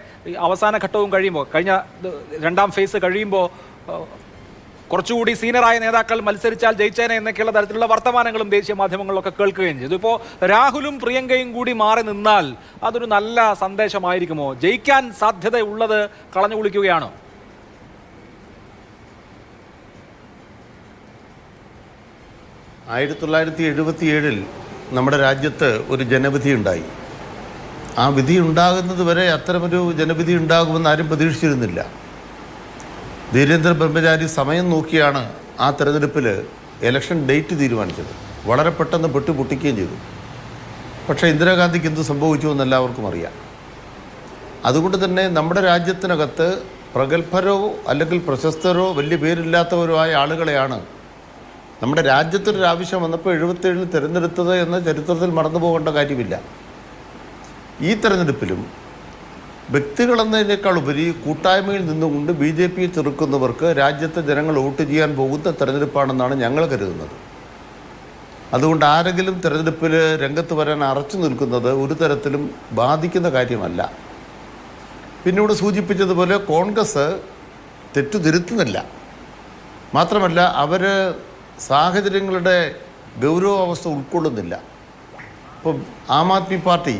അവസാന ഘട്ടവും കഴിയുമ്പോൾ, കഴിഞ്ഞ 2ാം ഫേസ് കഴിയുമ്പോൾ കുറച്ചുകൂടി സീനിയറായ നേതാക്കൾ മത്സരിച്ചാൽ ജയിച്ചേനെ എന്നൊക്കെയുള്ള തരത്തിലുള്ള വർത്തമാനങ്ങളും ദേശീയ മാധ്യമങ്ങളിലൊക്കെ കേൾക്കുകയും ചെയ്തു. ഇപ്പോൾ രാഹുലും പ്രിയങ്കയും കൂടി മാറി നിന്നാൽ അതൊരു നല്ല സന്ദേശമായിരിക്കുമോ? ജയിക്കാൻ സാധ്യതയുള്ളത് കളഞ്ഞു കുളിക്കുകയാണോ? 1977 നമ്മുടെ രാജ്യത്ത് ഒരു ജനവിധി ഉണ്ടായി. ആ വിധി ഉണ്ടാകുന്നത് വരെ അത്തരമൊരു ജനവിധി ഉണ്ടാകുമെന്ന് ആരും പ്രതീക്ഷിച്ചിരുന്നില്ല. ധീരേന്ദ്ര ബ്രഹ്മചാരി സമയം നോക്കിയാണ് ആ തെരഞ്ഞെടുപ്പിൽ ഇലക്ഷൻ ഡേറ്റ് തീരുമാനിച്ചത്. വളരെ പെട്ടെന്ന് പൊട്ടിക്കുകയും ചെയ്തു. പക്ഷേ ഇന്ദിരാഗാന്ധിക്ക് എന്ത് സംഭവിച്ചു എന്ന് എല്ലാവർക്കും അറിയാം. അതുകൊണ്ട് തന്നെ നമ്മുടെ രാജ്യത്തിനകത്ത് പ്രഗത്ഭരോ അല്ലെങ്കിൽ പ്രശസ്തരോ വലിയ പേരില്ലാത്തവരോ ആയ ആളുകളെയാണ് നമ്മുടെ രാജ്യത്തിനൊരു ആവശ്യം വന്നപ്പോൾ 77 തിരഞ്ഞെടുത്തത് എന്ന ചരിത്രത്തിൽ മറന്നു പോകേണ്ട കാര്യമില്ല. ഈ തെരഞ്ഞെടുപ്പിലും വ്യക്തികളെന്നതിനേക്കാൾ ഉപരി കൂട്ടായ്മയിൽ നിന്നുകൊണ്ട് BJP-യെ ചെറുക്കുന്നവർക്ക് രാജ്യത്തെ ജനങ്ങൾ വോട്ട് ചെയ്യാൻ പോകുന്ന തെരഞ്ഞെടുപ്പാണെന്നാണ് ഞങ്ങൾ കരുതുന്നത്. അതുകൊണ്ട് ആരെങ്കിലും തെരഞ്ഞെടുപ്പിൽ രംഗത്ത് വരാൻ അറച്ചു നിൽക്കുന്നത് ഒരു തരത്തിലും ബാധിക്കുന്ന കാര്യമല്ല. പിന്നെ ഇവിടെ സൂചിപ്പിച്ചതുപോലെ കോൺഗ്രസ് തെറ്റുതിരുത്തുന്നില്ല. മാത്രമല്ല അവർ സാഹചര്യങ്ങളുടെ ഗൗരവാവസ്ഥ ഉൾക്കൊള്ളുന്നില്ല. ഇപ്പം ആം ആദ്മി പാർട്ടി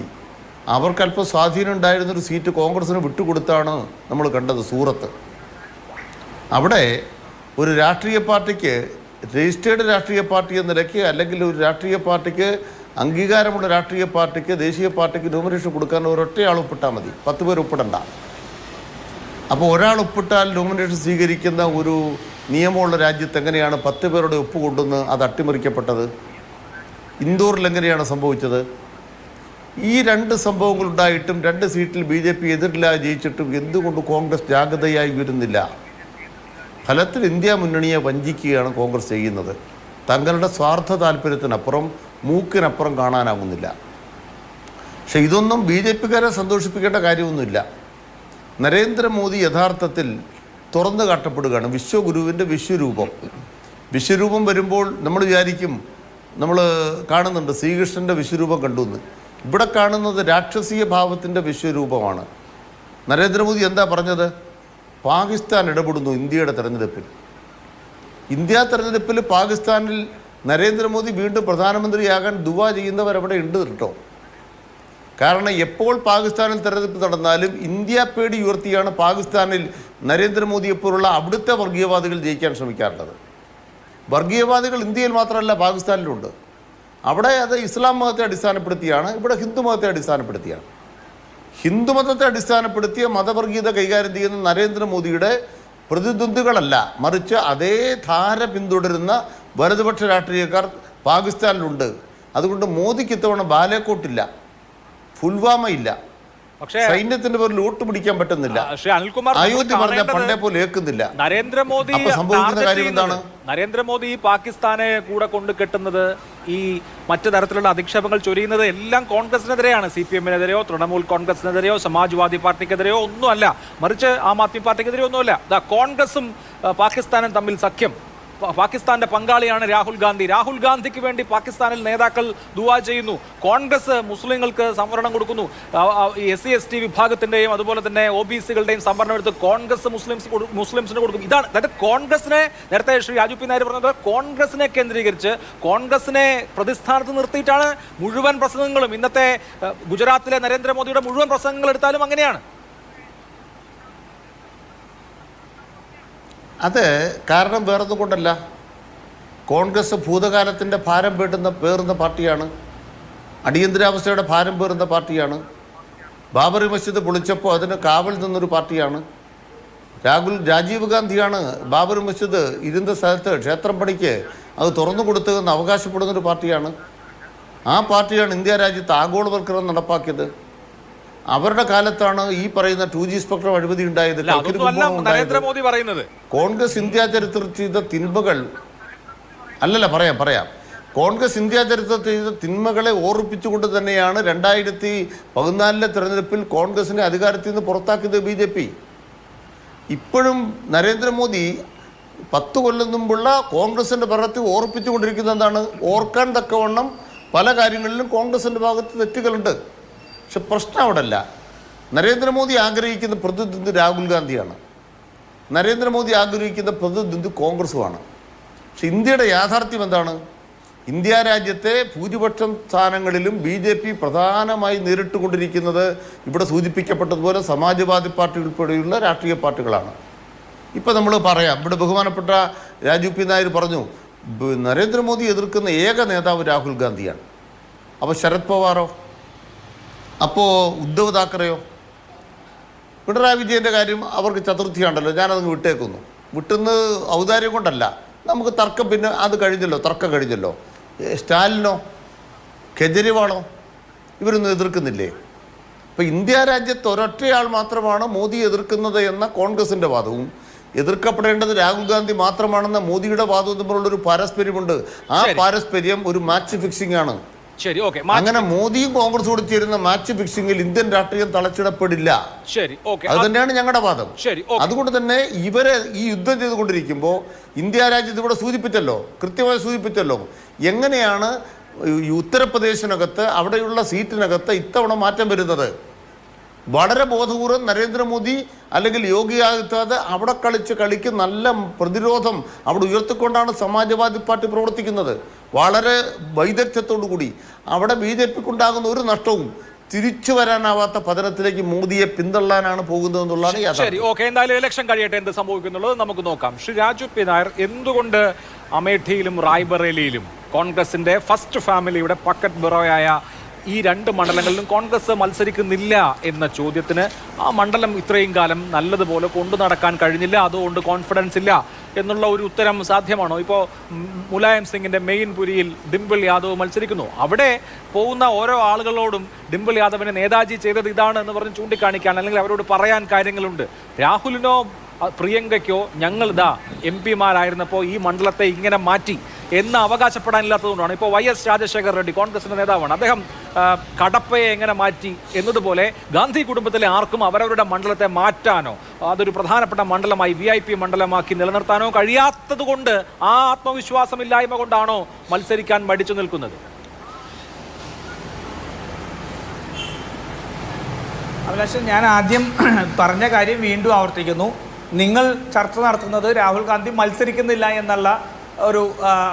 അവർക്കല്പം സ്വാധീനം ഉണ്ടായിരുന്നൊരു സീറ്റ് കോൺഗ്രസ്സിന് വിട്ടുകൊടുത്താണ് നമ്മൾ കണ്ടത്, സൂറത്ത്. അവിടെ ഒരു രാഷ്ട്രീയ പാർട്ടിക്ക്, രജിസ്റ്റേർഡ് രാഷ്ട്രീയ പാർട്ടി എന്ന നിലയ്ക്ക്, അല്ലെങ്കിൽ ഒരു രാഷ്ട്രീയ പാർട്ടിക്ക്, അംഗീകാരമുള്ള രാഷ്ട്രീയ പാർട്ടിക്ക്, ദേശീയ പാർട്ടിക്ക് നോമിനേഷൻ കൊടുക്കാൻ ഒരൊറ്റയാൾ ഒപ്പിട്ടാൽ മതി, 10 പേർ ഒപ്പിടണ്ട. അപ്പോൾ ഒരാൾ ഒപ്പിട്ടാൽ നോമിനേഷൻ സ്വീകരിക്കുന്ന ഒരു നിയമമുള്ള രാജ്യത്ത് എങ്ങനെയാണ് 10 പേരുടെ ഒപ്പ് കൊണ്ടുവന്ന് അത് അട്ടിമറിക്കപ്പെട്ടത്? ഇൻഡോറിൽ എങ്ങനെയാണ് സംഭവിച്ചത്? ഈ 2 സംഭവങ്ങളുണ്ടായിട്ടും 2 സീറ്റിൽ BJP എതിരില്ലാതെ ജയിച്ചിട്ടും എന്തുകൊണ്ട് കോൺഗ്രസ് ജാഗ്രതയായി വരുന്നില്ല? ഫലത്തിൽ ഇന്ത്യ മുന്നണിയെ വഞ്ചിക്കുകയാണ് കോൺഗ്രസ് ചെയ്യുന്നത്. തങ്ങളുടെ സ്വാർത്ഥ താല്പര്യത്തിനപ്പുറം, മൂക്കിനപ്പുറം കാണാനാവുന്നില്ല. പക്ഷെ ഇതൊന്നും BJP-കാരെ സന്തോഷിപ്പിക്കേണ്ട കാര്യമൊന്നുമില്ല. നരേന്ദ്രമോദി യഥാർത്ഥത്തിൽ തുറന്നു കാട്ടപ്പെടുകയാണ്. വിശ്വഗുരുവിൻ്റെ വിശ്വരൂപം വരുമ്പോൾ നമ്മൾ വിചാരിക്കും, നമ്മൾ കാണുന്നുണ്ട് ശ്രീകൃഷ്ണൻ്റെ വിശ്വരൂപം കണ്ടുവന്ന്. ഇവിടെ കാണുന്നത് രാക്ഷസീയ ഭാവത്തിൻ്റെ വിശ്വരൂപമാണ്. നരേന്ദ്രമോദി എന്താ പറഞ്ഞത്? പാകിസ്ഥാൻ ഇടപെടുന്നു ഇന്ത്യയുടെ തെരഞ്ഞെടുപ്പിൽ. ഇന്ത്യ തെരഞ്ഞെടുപ്പിൽ പാകിസ്ഥാനിൽ നരേന്ദ്രമോദി വീണ്ടും പ്രധാനമന്ത്രിയാകാൻ ദുവാ ചെയ്യുന്നവരവിടെ ഉണ്ട് കേട്ടോ. കാരണം എപ്പോൾ പാകിസ്ഥാനിൽ തെരഞ്ഞെടുപ്പ് നടന്നാലും ഇന്ത്യ പേടി ഉയർത്തിയാണ് പാകിസ്ഥാനിൽ നരേന്ദ്രമോദിയെപ്പോലുള്ള അവിടുത്തെ വർഗീയവാദികൾ ജയിക്കാൻ ശ്രമിക്കാറുള്ളത്. വർഗീയവാദികൾ ഇന്ത്യയിൽ മാത്രമല്ല പാകിസ്ഥാനിലുണ്ട്. അവിടെ അത് ഇസ്ലാം മതത്തെ അടിസ്ഥാനപ്പെടുത്തിയാണ്, ഇവിടെ ഹിന്ദു മതത്തെ അടിസ്ഥാനപ്പെടുത്തിയാണ്. ഹിന്ദുമതത്തെ അടിസ്ഥാനപ്പെടുത്തിയ മതവർഗീയത കൈകാര്യം ചെയ്യുന്ന നരേന്ദ്രമോദിയുടെ പ്രതിദ്വന്ദ്വികളല്ല, മറിച്ച് അതേ ധാര പിന്തുടരുന്ന വലതുപക്ഷ രാഷ്ട്രീയക്കാർ പാകിസ്ഥാനിലുണ്ട്. അതുകൊണ്ട് മോദിക്ക് ഇത്തവണ ബാലേക്കോട്ടില്ല, പുൽവാമ ഇല്ല, പക്ഷേ സൈന്യത്തിന്റെ പേരിൽ വോട്ട് പിടിക്കാൻ പറ്റുന്നില്ല. അയോധ്യ പറഞ്ഞ പണ്ടേ പോലെ ഏൽക്കുന്നില്ല. നരേന്ദ്രമോദി ഈ പാകിസ്ഥാനെ കൂടെ കൊണ്ട് കെട്ടുന്നത്, ഈ മറ്റു തരത്തിലുള്ള അധിക്ഷേപങ്ങൾ ചൊരിയുന്നത് എല്ലാം കോൺഗ്രസിനെതിരെയാണ്. CPM-നെതിരെയോ തൃണമൂൽ കോൺഗ്രസിനെതിരെയോ സമാജ്വാദി പാർട്ടിക്കെതിരെയോ ഒന്നുമല്ല, മറിച്ച് ആം ആദ്മി പാർട്ടിക്കെതിരെയോ ഒന്നുമല്ല. കോൺഗ്രസും പാകിസ്ഥാനും തമ്മിൽ സഖ്യം പാകിസ്ഥാന്റെ പങ്കാളിയാണ് രാഹുൽ ഗാന്ധി. രാഹുൽ ഗാന്ധിക്ക് വേണ്ടി പാകിസ്ഥാനിൽ നേതാക്കൾ ദുആ ചെയ്യുന്നു. കോൺഗ്രസ് മുസ്ലിങ്ങൾക്ക് സംവരണം കൊടുക്കുന്നു. SC/ST വിഭാഗത്തിന്റെയും അതുപോലെ തന്നെ OBC-കളുടെയും സംവരണം എടുത്ത് കോൺഗ്രസ് മുസ്ലിംസിന് കൊടുക്കും. ഇതാണ്, അതായത് കോൺഗ്രസിനെ, നേരത്തെ ശ്രീ രാജു പി നായർ പറഞ്ഞത്, കോൺഗ്രസിനെ കേന്ദ്രീകരിച്ച് കോൺഗ്രസിനെ പ്രതിസ്ഥാനത്ത് നിർത്തിയിട്ടാണ് മുഴുവൻ പ്രസംഗങ്ങളും. ഇന്നത്തെ ഗുജറാത്തിലെ നരേന്ദ്രമോദിയുടെ മുഴുവൻ പ്രസംഗങ്ങൾ എടുത്താലും അങ്ങനെയാണ്. അത് കാരണം വേറൊന്നും കൊണ്ടല്ല. കോൺഗ്രസ് ഭൂതകാലത്തിൻ്റെ ഭാരം പേറുന്ന പാർട്ടിയാണ്. അടിയന്തരാവസ്ഥയുടെ ഭാരം പേറുന്ന പാർട്ടിയാണ്. ബാബറി മസ്ജിദ് പൊളിച്ചപ്പോൾ അതിന് കാവൽ നിന്നൊരു പാർട്ടിയാണ്. രാജീവ് ഗാന്ധിയാണ് ബാബറി മസ്ജിദ് ഇരുന്ന സ്ഥലത്ത് ക്ഷേത്രം പണിക്ക് അത് തുറന്നു കൊടുത്തതെന്ന് അവകാശപ്പെടുന്നൊരു പാർട്ടിയാണ്. ആ പാർട്ടിയാണ് ഇന്ത്യ രാജ്യത്ത് ആഗോളവൽക്കരണം നടപ്പാക്കിയത്. അവരുടെ കാലത്താണ് ഈ പറയുന്ന 2G സ്പെക്ട്രം അഴിമതി ഉണ്ടായത്. നരേന്ദ്രമോദി പറയുന്നത് കോൺഗ്രസ് ഇന്ത്യ ചരിത്രത്തിൽ ചെയ്ത തിന്മകൾ അല്ലല്ല, പറയാം. കോൺഗ്രസ് ഇന്ത്യ ചരിത്രത്തിൽ ചെയ്ത തിന്മകളെ ഓർപ്പിച്ചുകൊണ്ട് തന്നെയാണ് 2014 തെരഞ്ഞെടുപ്പിൽ കോൺഗ്രസിനെ അധികാരത്തിൽ നിന്ന് പുറത്താക്കിയത് BJP. ഇപ്പോഴും നരേന്ദ്രമോദി 10 കൊല്ലം മുമ്പുള്ള കോൺഗ്രസിൻ്റെ ഭരണത്തിൽ ഓർപ്പിച്ചുകൊണ്ടിരിക്കുന്ന എന്താണ്? ഓർക്കാൻ തക്കവണ്ണം പല കാര്യങ്ങളിലും കോൺഗ്രസിൻ്റെ ഭാഗത്ത് തെറ്റുകളുണ്ട്. പക്ഷെ പ്രശ്നം അവിടെ അല്ല. നരേന്ദ്രമോദി ആഗ്രഹിക്കുന്ന പ്രതിദ്വന്ദ്വി രാഹുൽ ഗാന്ധിയാണ്. നരേന്ദ്രമോദി ആഗ്രഹിക്കുന്ന പ്രതിദ്വന്ദ്വി കോൺഗ്രസുമാണ്. പക്ഷെ ഇന്ത്യയുടെ യാഥാർത്ഥ്യം എന്താണ്? ഇന്ത്യ രാജ്യത്തെ ഭൂരിപക്ഷം സ്ഥാനങ്ങളിലും BJP പ്രധാനമായി നേരിട്ടുകൊണ്ടിരിക്കുന്നത് ഇവിടെ സൂചിപ്പിക്കപ്പെട്ടതുപോലെ സമാജ്വാദി പാർട്ടി ഉൾപ്പെടെയുള്ള രാഷ്ട്രീയ പാർട്ടികളാണ്. ഇപ്പം നമ്മൾ പറയാം, ഇവിടെ ബഹുമാനപ്പെട്ട രാജു പി നായർ പറഞ്ഞു നരേന്ദ്രമോദി എതിർക്കുന്ന ഏക നേതാവ് രാഹുൽ ഗാന്ധിയാണ്. അപ്പോൾ ശരത് പവാറോ? അപ്പോൾ ഉദ്ധവ് താക്കറെയോ? പിണറായി വിജയൻ്റെ കാര്യം അവർക്ക് ചതുർത്ഥിയാണല്ലോ, ഞാനതങ്ങ് വിട്ടേക്കുന്നു. വിട്ടുന്ന് ഔദാര്യം കൊണ്ടല്ല, നമുക്ക് തർക്കം പിന്നെ അത് കഴിഞ്ഞല്ലോ, തർക്കം കഴിഞ്ഞല്ലോ. സ്റ്റാലിനോ കെജ്രിവാളോ ഇവരൊന്നും എതിർക്കുന്നില്ലേ? ഇപ്പോൾ ഇന്ത്യ രാജ്യത്ത് ഒരൊറ്റയാൾ മാത്രമാണ് മോദി എതിർക്കുന്നത് എന്ന കോൺഗ്രസിൻ്റെ വാദവും എതിർക്കപ്പെടേണ്ടത് രാഹുൽ ഗാന്ധി മാത്രമാണെന്ന മോദിയുടെ വാദവും തമ്മിലുള്ളൊരു പാരസ്പര്യമുണ്ട്. ആ പാരസ്പര്യം ഒരു മാച്ച് ഫിക്സിംഗ് ആണ്. ശരി, ഓക്കെ. അങ്ങനെ മോദിയും കോൺഗ്രസ് കൂടി ചേരുന്ന മാച്ച് ഫിക്സിംഗിൽ ഇന്ത്യൻ രാഷ്ട്രീയം തളച്ചിടപ്പെടില്ല. ശരി, ഓക്കെ. അത് തന്നെയാണ് ഞങ്ങളുടെ വാദം. ശരി, അതുകൊണ്ട് തന്നെ ഇവരെ ഈ യുദ്ധം ചെയ്തുകൊണ്ടിരിക്കുമ്പോൾ ഇന്ത്യ രാജ്യത്ത് ഇവിടെ കൃത്യമായി സൂചിപ്പിച്ചല്ലോ എങ്ങനെയാണ് ഈ ഉത്തർപ്രദേശിനകത്ത് അവിടെയുള്ള സീറ്റിനകത്ത് ഇത്തവണ മാറ്റം വരുന്നത്. വളരെ ബോധപൂർവം നരേന്ദ്രമോദി അല്ലെങ്കിൽ യോഗി ആദിത്യനാഥ് അവിടെ കളിക്ക് നല്ല പ്രതിരോധം അവിടെ ഉയർത്തിക്കൊണ്ടാണ് സമാജ്വാദി പാർട്ടി പ്രവർത്തിക്കുന്നത്. വളരെ വൈദഗ്ധ്യത്തോടു കൂടി അവിടെ BJPക്കുണ്ടാകുന്ന ഒരു നഷ്ടവും തിരിച്ചു വരാനാവാത്ത പതനത്തിലേക്ക് മോദിയെ പിന്തള്ളാനാണ് പോകുന്നതെന്നുള്ളതാണ് യാഥാർത്ഥ്യം. ശരി, ഓക്കെ. എന്തായാലും ഇലക്ഷൻ കഴിയട്ടെ, എന്ത് സംഭവിക്കുന്നുള്ളത് നമുക്ക് നോക്കാം. ശ്രീ രാജു പി നായർ, എന്തുകൊണ്ട് അമേഠിയിലും റായ്ബറേലിയിലും കോൺഗ്രസിന്റെ ഫസ്റ്റ് ഫാമിലിയുടെ പക്കറ്റ് ബറോയായ ഈ 2 മണ്ഡലങ്ങളിലും കോൺഗ്രസ് മത്സരിക്കുന്നില്ല എന്ന ചോദ്യത്തിന് ആ മണ്ഡലം ഇത്രയും കാലം നല്ലതുപോലെ കൊണ്ടു നടക്കാൻ കഴിഞ്ഞില്ല, അതുകൊണ്ട് കോൺഫിഡൻസ് ഇല്ല എന്നുള്ള ഒരു ഉത്തരം സാധ്യമാണോ? ഇപ്പോൾ മുലായം സിംഗിന്റെ മെയിൻപുരിയിൽ ഡിംപിൾ യാദവ് മത്സരിക്കുന്നു. അവിടെ പോകുന്ന ഓരോ ആളുകളോടും ഡിംപിൾ യാദവിനെ നേതാജി ചെയ്തത് ഇതാണ് എന്ന് പറഞ്ഞ് ചൂണ്ടിക്കാണിക്കാൻ അല്ലെങ്കിൽ അവരോട് പറയാൻ കാര്യങ്ങളുണ്ട്. രാഹുലിനോ പ്രിയങ്കയ്ക്കോ ഞങ്ങൾ MP-മാരായിരുന്നപ്പോൾ ഈ മണ്ഡലത്തെ ഇങ്ങനെ മാറ്റി എന്ന് അവകാശപ്പെടാനില്ലാത്തതുകൊണ്ടാണ്. ഇപ്പോൾ YS രാജശേഖർ റെഡ്ഡി കോൺഗ്രസിന്റെ നേതാവാണ്. അദ്ദേഹം കടപ്പയെ എങ്ങനെ മാറ്റി എന്നതുപോലെ ഗാന്ധി കുടുംബത്തിലെ ആർക്കും അവരവരുടെ മണ്ഡലത്തെ മാറ്റാനോ അതൊരു പ്രധാനപ്പെട്ട മണ്ഡലമായി VIP മണ്ഡലമാക്കി നിലനിർത്താനോ കഴിയാത്തത് കൊണ്ട് ആ ആത്മവിശ്വാസമില്ലായ്മ കൊണ്ടാണോ മത്സരിക്കാൻ മടിച്ചു നിൽക്കുന്നത്? അഭിലാഷ്, ഞാൻ ആദ്യം പറഞ്ഞ കാര്യം വീണ്ടും ആവർത്തിക്കുന്നു. നിങ്ങൾ ചർച്ച നടത്തുന്നത് രാഹുൽ ഗാന്ധി മത്സരിക്കുന്നില്ല എന്നുള്ള ഒരു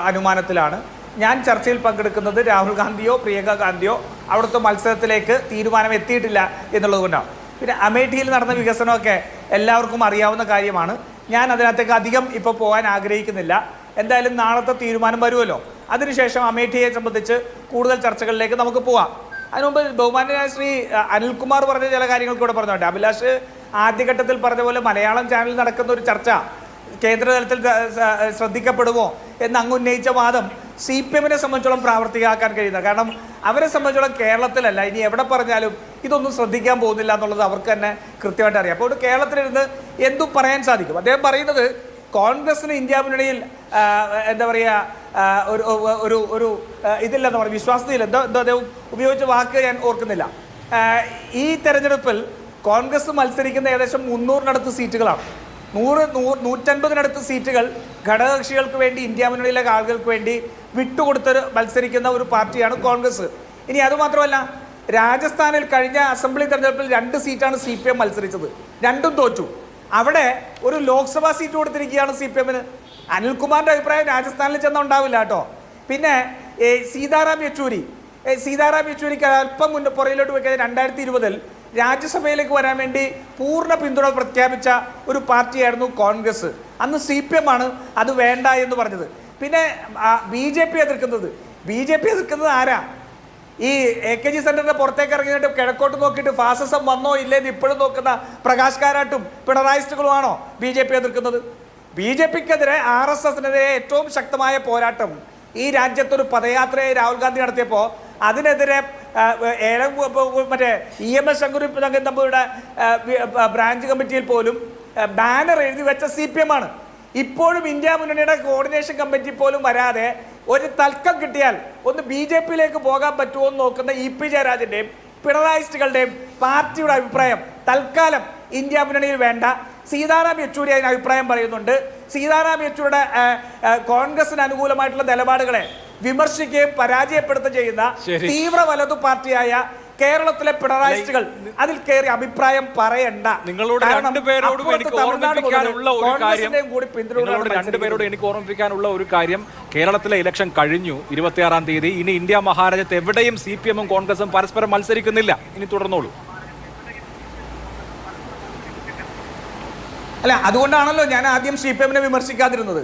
അനുമാനത്തിലാണ്. ഞാൻ ചർച്ചയിൽ പങ്കെടുക്കുന്നത് രാഹുൽ ഗാന്ധിയോ പ്രിയങ്ക ഗാന്ധിയോ അവിടുത്തെ മത്സരത്തിലേക്ക് തീരുമാനം എത്തിയിട്ടില്ല എന്നുള്ളത് കൊണ്ടാണ്. പിന്നെ അമേഠിയിൽ നടന്ന വികസനമൊക്കെ എല്ലാവർക്കും അറിയാവുന്ന കാര്യമാണ്. ഞാൻ അതിനകത്തേക്ക് അധികം ഇപ്പോൾ പോകാൻ ആഗ്രഹിക്കുന്നില്ല. എന്തായാലും നാളത്തെ തീരുമാനം വരുമല്ലോ. അതിനുശേഷം അമേഠിയെ സംബന്ധിച്ച് കൂടുതൽ ചർച്ചകളിലേക്ക് നമുക്ക് പോകാം. അതിനുമുമ്പ് ബഹുമാന്യനായ ശ്രീ അനിൽകുമാർ പറഞ്ഞ ചില കാര്യങ്ങൾക്ക് ഇവിടെ പറഞ്ഞോട്ടെ. അഭിലാഷ് ആദ്യഘട്ടത്തിൽ പറഞ്ഞ പോലെ മലയാളം ചാനലിൽ നടക്കുന്ന ഒരു ചർച്ച കേന്ദ്രതലത്തിൽ ശ്രദ്ധിക്കപ്പെടുമോ എന്ന് അങ്ങ് ഉന്നയിച്ച വാദം CPM-നെ സംബന്ധിച്ചോളം പ്രാവർത്തികമാക്കാൻ കഴിയുന്നത്. കാരണം അവരെ സംബന്ധിച്ചോളം കേരളത്തിലല്ല, ഇനി എവിടെ പറഞ്ഞാലും ഇതൊന്നും ശ്രദ്ധിക്കാൻ പോകുന്നില്ല എന്നുള്ളത് അവർക്ക് തന്നെ കൃത്യമായിട്ട് അറിയാം. അപ്പോൾ കേരളത്തിലിരുന്ന് എന്തും പറയാൻ സാധിക്കും. അദ്ദേഹം പറയുന്നത് കോൺഗ്രസിന് ഇന്ത്യ മുന്നണിയിൽ എന്താ പറയുക ഒരു ഒരു ഇതില്ലെന്ന് പറയും, വിശ്വാസതയില്ല, എന്തോ അദ്ദേഹം ഉപയോഗിച്ച വാക്ക് ഞാൻ ഓർക്കുന്നില്ല. ഈ തെരഞ്ഞെടുപ്പിൽ കോൺഗ്രസ് മത്സരിക്കുന്ന ഏകദേശം 300-നടുത്ത് സീറ്റുകളാണ്. 150-150 സീറ്റുകൾ ഘടകകക്ഷികൾക്ക് വേണ്ടി, ഇന്ത്യ മുന്നണിയിലെ ആളുകൾക്ക് വേണ്ടി വിട്ടുകൊടുത്ത് മത്സരിക്കുന്ന ഒരു പാർട്ടിയാണ് കോൺഗ്രസ്. ഇനി അതുമാത്രമല്ല, രാജസ്ഥാനിൽ കഴിഞ്ഞ അസംബ്ലി തെരഞ്ഞെടുപ്പിൽ 2 സീറ്റാണ് CPM മത്സരിച്ചത്, 2ഉം തോറ്റു. അവിടെ ഒരു ലോക്സഭാ സീറ്റ് കൊടുത്തിരിക്കുകയാണ് CPMന്. അനിൽകുമാറിന്റെ അഭിപ്രായം രാജസ്ഥാനിൽ ചെന്ന ഉണ്ടാവില്ല കേട്ടോ. പിന്നെ സീതാറാം യെച്ചൂരിക്ക് അല്പം പുറയിലോട്ട് വെക്കാൻ 2020 രാജ്യസഭയിലേക്ക് വരാൻ വേണ്ടി പൂർണ്ണ പിന്തുണ പ്രഖ്യാപിച്ച ഒരു പാർട്ടിയായിരുന്നു കോൺഗ്രസ്. അന്ന് CPM ആണ് അത് വേണ്ട എന്ന് പറഞ്ഞത്. പിന്നെ BJP എതിർക്കുന്നത് ആരാ? ഈ AKG സെന്ററിന്റെ പുറത്തേക്ക് ഇറങ്ങിയിട്ട് കിഴക്കോട്ട് നോക്കിയിട്ട് ഫാസിസം വന്നോ ഇല്ലേന്ന് ഇപ്പോഴും നോക്കുന്ന പ്രകാശ് കാരാട്ടും പിണറായിസ്റ്റുകളുമാണോ BJP എതിർക്കുന്നത്? BJPക്കെതിരെ RSSനെതിരെ ഏറ്റവും ശക്തമായ പോരാട്ടം ഈ രാജ്യത്തൊരു പദയാത്രയായി രാഹുൽ ഗാന്ധി നടത്തിയപ്പോൾ അതിനെതിരെ മറ്റേ EMS ശങ്കുരപ്പൻ തമ്പിയുടെ ബ്രാഞ്ച് കമ്മിറ്റിയിൽ പോലും ബാനർ എഴുതി വെച്ച CPM ആണ്. ഇപ്പോഴും ഇന്ത്യ മുന്നണിയുടെ കോർഡിനേഷൻ കമ്മിറ്റി പോലും വരാതെ ഒരു തൽക്കം കിട്ടിയാൽ ഒന്ന് BJPയിലേക്ക് പോകാൻ പറ്റുമോ എന്ന് നോക്കുന്ന EP ജയരാജന്റെയും പിണറായിസ്റ്റുകളുടെയും പാർട്ടിയുടെ അഭിപ്രായം തൽക്കാലം ഇന്ത്യ മുന്നണിയിൽ വേണ്ട. സീതാറാം യെച്ചൂരി അതിന് അഭിപ്രായം പറയുന്നുണ്ട്. സീതാറാം യെച്ചൂരിയുടെ കോൺഗ്രസിന് അനുകൂലമായിട്ടുള്ള നിലപാടുകളെ വിമർശിക്കുകയും പരാജയപ്പെടുത്തുകയും ചെയ്യുന്ന തീവ്ര വലതു പാർട്ടിയായ കേരളത്തിലെ പിണറായിസ്റ്റുകൾ അതിൽ കയറി അഭിപ്രായം പറയണ്ട. നിങ്ങളോട് രണ്ടുപേരോടും എനിക്ക് ഓർമ്മിപ്പിക്കാനുള്ള ഒരു കാര്യം, കേരളത്തിലെ ഇലക്ഷൻ കഴിഞ്ഞു 26-ാം തീയതി. ഇനി ഇന്ത്യ മഹാരാജ്യത്ത് എവിടെയും CPMഉം കോൺഗ്രസും പരസ്പരം മത്സരിക്കുന്നില്ല. ഇനി തുടർന്നോളൂ. അല്ല, അതുകൊണ്ടാണല്ലോ ഞാൻ ആദ്യം CPMനെ വിമർശിക്കാതിരുന്നത്.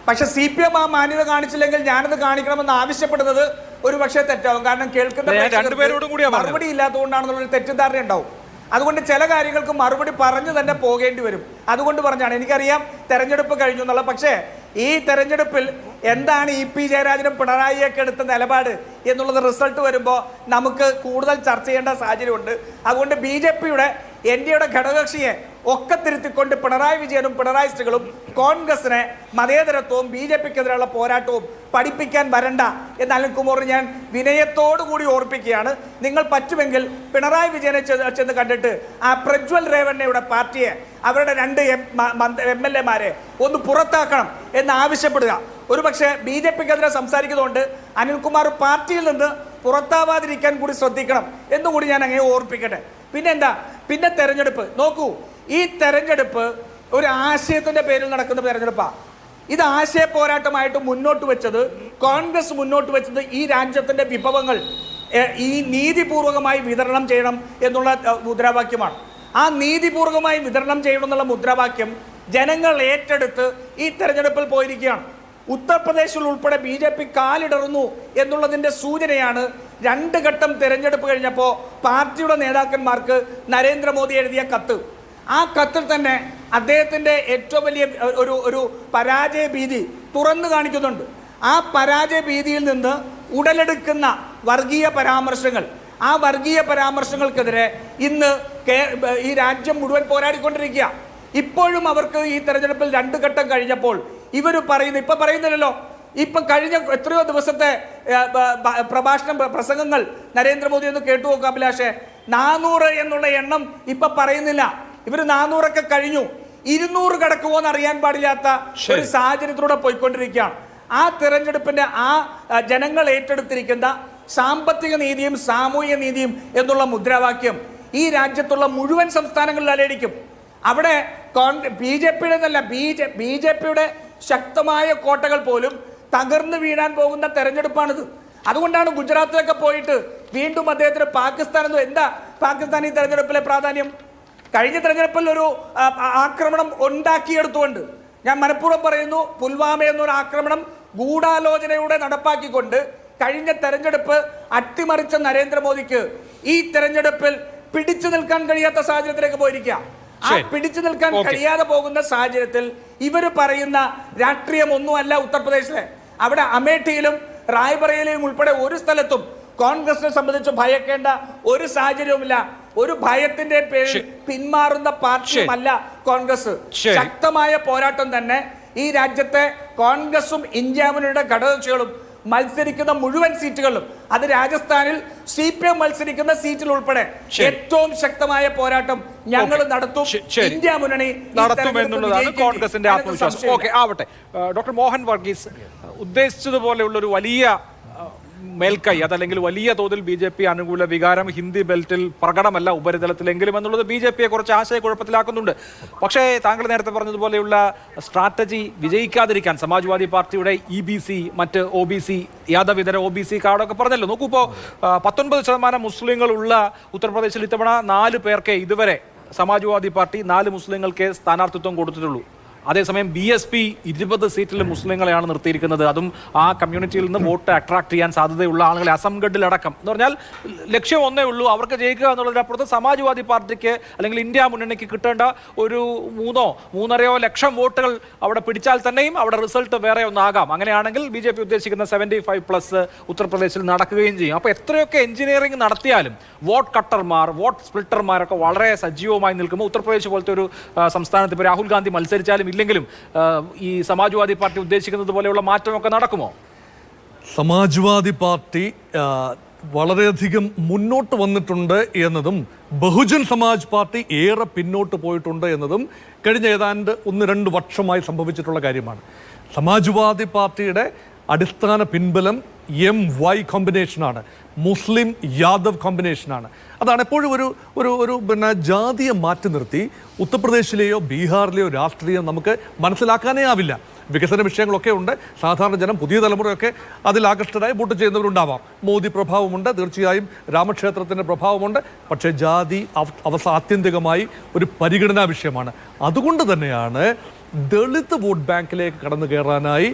പക്ഷെ CPM ആ മാന്യത കാണിച്ചില്ലെങ്കിൽ ഞാനത് കാണിക്കണമെന്ന് ആവശ്യപ്പെടുന്നത് ഒരു പക്ഷേ തെറ്റാവും. കാരണം കേൾക്കുന്ന മറുപടി ഇല്ലാത്തതുകൊണ്ടാണെന്നുള്ളൊരു തെറ്റിദ്ധാരണ ഉണ്ടാവും. അതുകൊണ്ട് ചില കാര്യങ്ങൾക്ക് മറുപടി പറഞ്ഞു തന്നെ പോകേണ്ടി വരും. അതുകൊണ്ട് പറഞ്ഞാണ്. എനിക്കറിയാം തെരഞ്ഞെടുപ്പ് കഴിഞ്ഞു എന്നുള്ള. പക്ഷേ ഈ തെരഞ്ഞെടുപ്പിൽ എന്താണ് EP ജയരാജനും പിണറായിയൊക്കെ എടുത്ത നിലപാട് എന്നുള്ളത് റിസൾട്ട് വരുമ്പോൾ നമുക്ക് കൂടുതൽ ചർച്ച ചെയ്യേണ്ട സാഹചര്യമുണ്ട്. അതുകൊണ്ട് BJPയുടെ NDAയുടെ ഘടകകക്ഷിയെ ഒക്കെ തിരുത്തിക്കൊണ്ട് പിണറായി വിജയനും പിണറായിസ്റ്റുകളും കോൺഗ്രസിനെ മതേതരത്വവും BJPക്കെതിരെയുള്ള പോരാട്ടവും പഠിപ്പിക്കാൻ വരണ്ട എന്ന് അനിൽകുമാറിന് ഞാൻ വിനയത്തോടു കൂടി ഓർപ്പിക്കുകയാണ്. നിങ്ങൾ പറ്റുമെങ്കിൽ പിണറായി വിജയനെ ചെന്ന് കണ്ടിട്ട് ആ പ്രജ്വൽ രേവണ്ണയുടെ പാർട്ടിയെ, അവരുടെ 2 MLA-മാരെ ഒന്ന് പുറത്താക്കണം എന്ന് ആവശ്യപ്പെടുക. ഒരു പക്ഷേ BJPക്കെതിരെ സംസാരിക്കുന്നതുകൊണ്ട് അനിൽകുമാർ പാർട്ടിയിൽ നിന്ന് പുറത്താവാതിരിക്കാൻ കൂടി ശ്രദ്ധിക്കണം എന്നുകൂടി ഞാൻ അങ്ങനെ ഓർപ്പിക്കട്ടെ. പിന്നെ തെരഞ്ഞെടുപ്പ് നോക്കൂ. ഈ തെരഞ്ഞെടുപ്പ് ഒരു ആശയത്തിന്റെ പേരിൽ നടക്കുന്ന തെരഞ്ഞെടുപ്പാണ്. ഇത് ആശയ പോരാട്ടമായിട്ട് മുന്നോട്ട് വെച്ചത് കോൺഗ്രസ് മുന്നോട്ട് വെച്ചത് ഈ രാജ്യത്തിന്റെ വിഭവങ്ങൾ ഈ നീതിപൂർവകമായി വിതരണം ചെയ്യണം എന്നുള്ള മുദ്രാവാക്യമാണ്. ആ നീതിപൂർവകമായി വിതരണം ചെയ്യണം എന്നുള്ള മുദ്രാവാക്യം ജനങ്ങൾ ഏറ്റെടുത്ത് ഈ തെരഞ്ഞെടുപ്പിൽ പോയിരിക്കുകയാണ്. ഉത്തർപ്രദേശിൽ ഉൾപ്പെടെ BJP കാലിടറുന്നു എന്നുള്ളതിൻ്റെ സൂചനയാണ് 2 ഘട്ടം തെരഞ്ഞെടുപ്പ് കഴിഞ്ഞപ്പോൾ പാർട്ടിയുടെ നേതാക്കന്മാർക്ക് നരേന്ദ്രമോദി എഴുതിയ കത്ത്. ആ കത്തിൽ തന്നെ അദ്ദേഹത്തിൻ്റെ ഏറ്റവും വലിയ ഒരു പരാജയ ഭീതി തുറന്നു കാണിക്കുന്നുണ്ട്. ആ പരാജയ ഭീതിയിൽ നിന്ന് ഉടലെടുക്കുന്ന വർഗീയ പരാമർശങ്ങൾ, ആ വർഗീയ പരാമർശങ്ങൾക്കെതിരെ ഇന്ന് ഈ രാജ്യം മുഴുവൻ പോരാടിക്കൊണ്ടിരിക്കുക. ഇപ്പോഴും അവർക്ക് ഈ തെരഞ്ഞെടുപ്പിൽ 2 ഘട്ടം കഴിഞ്ഞപ്പോൾ ഇവർ പറയുന്നില്ലല്ലോ. ഇപ്പം കഴിഞ്ഞ എത്രയോ ദിവസത്തെ പ്രസംഗങ്ങൾ നരേന്ദ്രമോദി ഒന്ന് കേട്ടു നോക്കാം അഭിലാഷേ. 400 എന്നുള്ള എണ്ണം ഇപ്പം പറയുന്നില്ല. ഇവർ 400ഒക്കെ കഴിഞ്ഞു. 200 കടക്കുമോ എന്ന് അറിയാൻ പാടില്ലാത്ത ഒരു സാഹചര്യത്തിലൂടെ പോയിക്കൊണ്ടിരിക്കുകയാണ്. ആ തെരഞ്ഞെടുപ്പിന്റെ ആ ജനങ്ങൾ ഏറ്റെടുത്തിരിക്കുന്ന സാമ്പത്തിക നീതിയും സാമൂഹിക നീതിയും എന്നുള്ള മുദ്രാവാക്യം ഈ രാജ്യത്തുള്ള മുഴുവൻ സംസ്ഥാനങ്ങളിൽ അലയടിക്കും. അവിടെ BJPയുടെ ശക്തമായ കോട്ടകൾ പോലും തകർന്നു വീഴാൻ പോകുന്ന തെരഞ്ഞെടുപ്പാണിത്. അതുകൊണ്ടാണ് ഗുജറാത്തിലൊക്കെ പോയിട്ട് വീണ്ടും അദ്ദേഹത്തിന് എന്താ പാകിസ്ഥാൻ ഈ തെരഞ്ഞെടുപ്പിലെ പ്രാധാന്യം? കഴിഞ്ഞ തെരഞ്ഞെടുപ്പിൽ ഒരു ആക്രമണം ഉണ്ടാക്കിയെടുത്തുകൊണ്ട്, ഞാൻ മനഃപൂർവ്വം പറയുന്നു, പുൽവാമ എന്നൊരു ആക്രമണം ഗൂഢാലോചനയോടെ നടപ്പാക്കിക്കൊണ്ട് കഴിഞ്ഞ തെരഞ്ഞെടുപ്പ് അട്ടിമറിച്ച നരേന്ദ്രമോദിക്ക് ഈ തെരഞ്ഞെടുപ്പിൽ പിടിച്ചു നിൽക്കാൻ കഴിയാത്ത സാഹചര്യത്തിലേക്ക് പോയിരിക്കുക. ആ പിടിച്ചു നിൽക്കാൻ കഴിയാതെ പോകുന്ന സാഹചര്യത്തിൽ ഇവർ പറയുന്ന രാഷ്ട്രീയം ഒന്നുമല്ല ഉത്തർപ്രദേശിലെ. അവിടെ അമേഠിയിലും റായ്ബറേലിയും ഉൾപ്പെടെ ഒരു സ്ഥലത്തും കോൺഗ്രസിനെ സംബന്ധിച്ച് ഭയക്കേണ്ട ഒരു സാഹചര്യവുമില്ല. ഒരു ഭയത്തിന്റെ പേരിൽ പിന്മാറുന്ന പാർട്ടിയുമല്ല കോൺഗ്രസ്. ശക്തമായ പോരാട്ടം തന്നെ ഈ രാജ്യത്തെ കോൺഗ്രസും ഇന്ത്യ മുന്നണിയുടെ ഘടകകക്ഷികളും മത്സരിക്കുന്ന മുഴുവൻ സീറ്റുകളിലും, അത് രാജസ്ഥാനിൽ CPM മത്സരിക്കുന്ന സീറ്റിൽ ഉൾപ്പെടെ ഏറ്റവും ശക്തമായ പോരാട്ടം ഞങ്ങൾ നടത്തും. ഇന്ത്യ മുന്നണി നടത്തുമെന്നുള്ളതാണ് കോൺഗ്രസിന്റെ ആത്മവിശ്വാസം. ഓക്കെ, ആവട്ടെ. ഡോക്ടർ മോഹൻ വർഗീസ്, ഉദ്ദേശിച്ചതുപോലെയുള്ള ഒരു വലിയ മേൽക്കൈ, അതല്ലെങ്കിൽ വലിയ തോതിൽ BJP അനുകൂല വികാരം ഹിന്ദി ബെൽറ്റിൽ പ്രകടമല്ല, ഉപരിതലത്തിലെങ്കിലും എന്നുള്ളത് BJP കുറച്ച് ആശയക്കുഴപ്പത്തിലാക്കുന്നുണ്ട്. പക്ഷേ താങ്കൾ നേരത്തെ പറഞ്ഞതുപോലെയുള്ള സ്ട്രാറ്റജി വിജയിക്കാതിരിക്കാൻ സമാജ്വാദി പാർട്ടിയുടെ EBC, മറ്റ് OBC, യാദവ് ഇതര OBC കാർഡൊക്കെ പറഞ്ഞല്ലോ. നോക്കൂ, ഇപ്പോൾ 19% മുസ്ലിങ്ങളുള്ള ഉത്തർപ്രദേശിൽ ഇത്തവണ 4 പേർക്ക് ഇതുവരെ സമാജ്വാദി പാർട്ടി 4 മുസ്ലിങ്ങൾക്ക് സ്ഥാനാർത്ഥിത്വം കൊടുത്തിട്ടുള്ളൂ. അതേസമയം BSP 20 സീറ്റിൽ മുസ്ലിങ്ങളെയാണ് നിർത്തിയിരിക്കുന്നത്. അതും ആ കമ്മ്യൂണിറ്റിയിൽ നിന്ന് വോട്ട് അട്രാക്ട് ചെയ്യാൻ സാധ്യതയുള്ള ആളുകളെ, അസംഗഡിലടക്കം. എന്ന് പറഞ്ഞാൽ ലക്ഷ്യം ഒന്നേ ഉള്ളൂ, അവർക്ക് ജയിക്കുക എന്നുള്ളതിനപ്പുറത്ത് സമാജ്വാദി പാർട്ടിക്ക് അല്ലെങ്കിൽ ഇന്ത്യ മുന്നണിക്ക് കിട്ടേണ്ട ഒരു 3.5 ലക്ഷം വോട്ടുകൾ അവിടെ പിടിച്ചാൽ തന്നെയും അവിടെ റിസൾട്ട് വേറെ ഒന്നാകാം. അങ്ങനെയാണെങ്കിൽ BJP ഉദ്ദേശിക്കുന്ന 75+ ഉത്തർപ്രദേശിൽ നടക്കുകയും ചെയ്യും. അപ്പോൾ എത്രയൊക്കെ എഞ്ചിനീയറിംഗ് നടത്തിയാലും വോട്ട് കട്ടർമാർ, വോട്ട് സ്പ്ലിറ്റർമാരൊക്കെ വളരെ സജീവമായി നിൽക്കുമ്പോൾ ഉത്തർപ്രദേശ് പോലത്തെ ഒരു സംസ്ഥാനത്ത് ഇപ്പോൾ രാഹുൽ ഗാന്ധി മത്സരിച്ചാലും ഇല്ലെങ്കിലും ഈ സമാജ്വാദി പാർട്ടി ഉദ്ദേശിക്കുന്നത് പോലെയുള്ള മാറ്റമൊക്കെ നടക്കുമോ? സമാജ്വാദി പാർട്ടി വളരെയധികം മുന്നോട്ട് വന്നിട്ടുണ്ട് എന്നതും ബഹുജൻ സമാജ് പാർട്ടി ഏറെ പിന്നോട്ട് പോയിട്ടുണ്ട് എന്നതും കഴിഞ്ഞ ഏതാണ്ട് 1-2 വർഷമായി സംഭവിച്ചിട്ടുള്ള കാര്യമാണ്. സമാജ്വാദി പാർട്ടിയുടെ അടിസ്ഥാന പിൻബലം MY കോമ്പിനേഷനാണ്, മുസ്ലിം യാദവ് കോമ്പിനേഷനാണ്. അതാണ് എപ്പോഴും ഒരു ജാതിയെ മാറ്റി നിർത്തി ഉത്തർപ്രദേശിലെയോ ബീഹാറിലെയോ രാഷ്ട്രീയം നമുക്ക് മനസ്സിലാക്കാനേ ആവില്ല. വികസന വിഷയങ്ങളൊക്കെ ഉണ്ട്, സാധാരണ ജനം, പുതിയ തലമുറയൊക്കെ അതിൽ ആകൃഷ്ടരായി വോട്ട് ചെയ്യുന്നവരുണ്ടാവാം. മോദി പ്രഭാവമുണ്ട്, തീർച്ചയായും രാമക്ഷേത്രത്തിൻ്റെ പ്രഭാവമുണ്ട്. പക്ഷേ ജാതി ആത്യന്തികമായി ഒരു പരിഗണനാ വിഷയമാണ്. അതുകൊണ്ട് തന്നെയാണ് ദളിത് വോട്ട് ബാങ്കിലേക്ക് കടന്നു കയറാനായി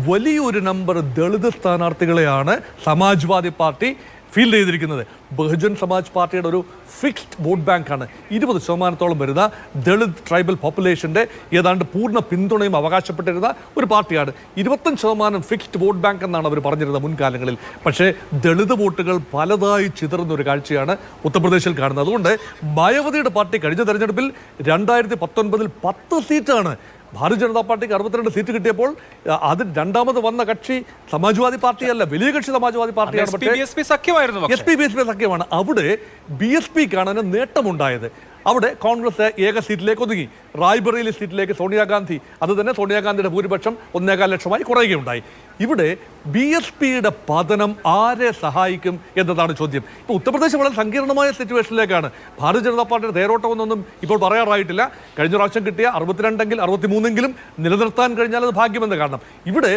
വലിയൊരു നമ്പർ ദളിത് സ്ഥാനാർത്ഥികളെയാണ് സമാജ്വാദി പാർട്ടി ഫീൽഡ് ചെയ്തിരിക്കുന്നത്. ബഹുജൻ സമാജ് പാർട്ടിയുടെ ഒരു ഫിക്സ്ഡ് വോട്ട് ബാങ്കാണ്. 20% വരുന്ന ദളിത് ട്രൈബൽ പോപ്പുലേഷൻ്റെ ഏതാണ്ട് പൂർണ്ണ പിന്തുണയും അവകാശപ്പെട്ടിരുന്ന ഒരു പാർട്ടിയാണ്. 25% ഫിക്സ്ഡ് വോട്ട് ബാങ്ക് എന്നാണ് അവർ പറഞ്ഞിരുന്നത് മുൻകാലങ്ങളിൽ. പക്ഷേ ദളിത് വോട്ടുകൾ പലതായി ചിതറുന്ന ഒരു കാഴ്ചയാണ് ഉത്തർപ്രദേശിൽ കാണുന്നത്. അതുകൊണ്ട് മായാവതിയുടെ പാർട്ടി കഴിഞ്ഞ തെരഞ്ഞെടുപ്പിൽ 2019 10 സീറ്റാണ്. ഭാരതീയ ജനതാ പാർട്ടിക്ക് 62 സീറ്റ് കിട്ടിയപ്പോൾ അത് രണ്ടാമത് വന്ന കക്ഷി സമാജ്വാദി പാർട്ടിയല്ല, വലിയ കക്ഷി സമാജ്വാദി പാർട്ടിയാണ്. സഖ്യമാണ്. അവിടെ BSPക്കാണ് നേട്ടമുണ്ടായത്. അവിടെ കോൺഗ്രസ് ഏക സീറ്റിലേക്ക് ഒതുങ്ങി. റായ്ബറേലി സീറ്റിലേക്ക് സോണിയാഗാന്ധി, അത് തന്നെ സോണിയാഗാന്ധിയുടെ ഭൂരിപക്ഷം 1.25 ലക്ഷമായി കുറയുകയുണ്ടായി. ഇവിടെ BSPയുടെ പതനം ആരെ സഹായിക്കും എന്നതാണ് ചോദ്യം. ഇപ്പോൾ ഉത്തർപ്രദേശ് വളരെ സങ്കീർണമായ സിറ്റുവേഷനിലേക്കാണ്. ഭാരതീയ ജനതാ പാർട്ടിയുടെ തേരോട്ടമൊന്നും ഇപ്പോൾ പറയാറായിട്ടില്ല. കഴിഞ്ഞ പ്രാവശ്യം കിട്ടിയ 62 63 നിലനിർത്താൻ കഴിഞ്ഞാൽ അത് ഭാഗ്യമെന്ന്. കാരണം ഇവിടെ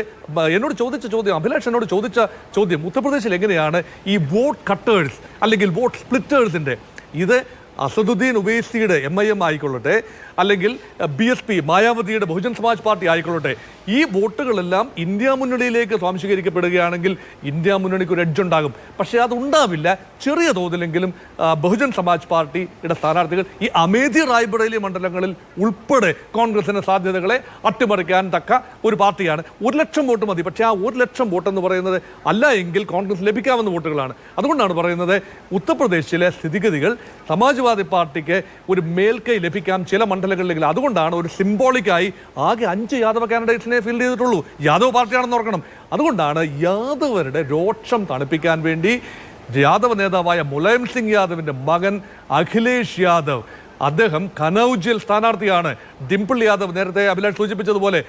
എന്നോട് ചോദിച്ച ചോദ്യം, അഭിലാഷ് എന്നോട് ചോദിച്ച ചോദ്യം, ഉത്തർപ്രദേശിൽ എങ്ങനെയാണ് ഈ വോട്ട് കട്ടേഴ്സ് അല്ലെങ്കിൽ വോട്ട് സ്പ്ലിറ്റേഴ്സിൻ്റെ ഇത് അസദുദ്ദീൻ ഉവൈസിയുടെ MIM ആയിക്കൊള്ളട്ടെ, അല്ലെങ്കിൽ BSP മായാവതിയുടെ ബഹുജൻ സമാജ് പാർട്ടി ആയിക്കൊള്ളട്ടെ, ഈ വോട്ടുകളെല്ലാം ഇന്ത്യ മുന്നണിയിലേക്ക് സ്വാംശീകരിക്കപ്പെടുകയാണെങ്കിൽ ഇന്ത്യ മുന്നണിക്ക് ഒരു എഡ്ജ് ഉണ്ടാകും. പക്ഷേ അതുണ്ടാവില്ല. ചെറിയ തോതിലെങ്കിലും ബഹുജൻ സമാജ് പാർട്ടിയുടെ സ്ഥാനാർത്ഥികൾ ഈ അമേധി റായ്ബറേലി മണ്ഡലങ്ങളിൽ ഉൾപ്പെടെ കോൺഗ്രസിൻ്റെ സാധ്യതകളെ അട്ടിമറിക്കാൻ തക്ക ഒരു പാർട്ടിയാണ്. 1 ലക്ഷം വോട്ട് മതി. പക്ഷേ ആ 1 ലക്ഷം വോട്ടെന്ന് പറയുന്നത് അല്ല എങ്കിൽ കോൺഗ്രസ് ലഭിക്കാവുന്ന വോട്ടുകളാണ്. അതുകൊണ്ടാണ് പറയുന്നത് ഉത്തർപ്രദേശിലെ സ്ഥിതിഗതികൾ സമാജ്വാദി പാർട്ടിക്ക് ഒരു മേൽക്കൈ ലഭിക്കാം ചില മണ്ഡലങ്ങളിലെങ്കിൽ. അതുകൊണ്ടാണ് ഒരു സിംബോളിക്കായി ആകെ 5 യാദവ് കാൻഡിഡേറ്റ്സിനെ ഫീൽഡ് ചെയ്തിട്ടുള്ളൂ. യാദവ് പാർട്ടിയാണെന്ന് ഓർക്കണം. അതുകൊണ്ടാണ് യാദവരുടെ രോക്ഷം തണുപ്പിക്കാൻ വേണ്ടി യാദവ് നേതാവായ മുലായം സിംഗ് യാദവിൻ്റെ മകൻ അഖിലേഷ് യാദവ്, അദ്ദേഹം കനൌജിൽ സ്ഥാനാർത്ഥിയാണ്. ഡിംപിൾ യാദവ് നേരത്തെ അഭിലാഷ് സൂചിപ്പിച്ചതുപോലെ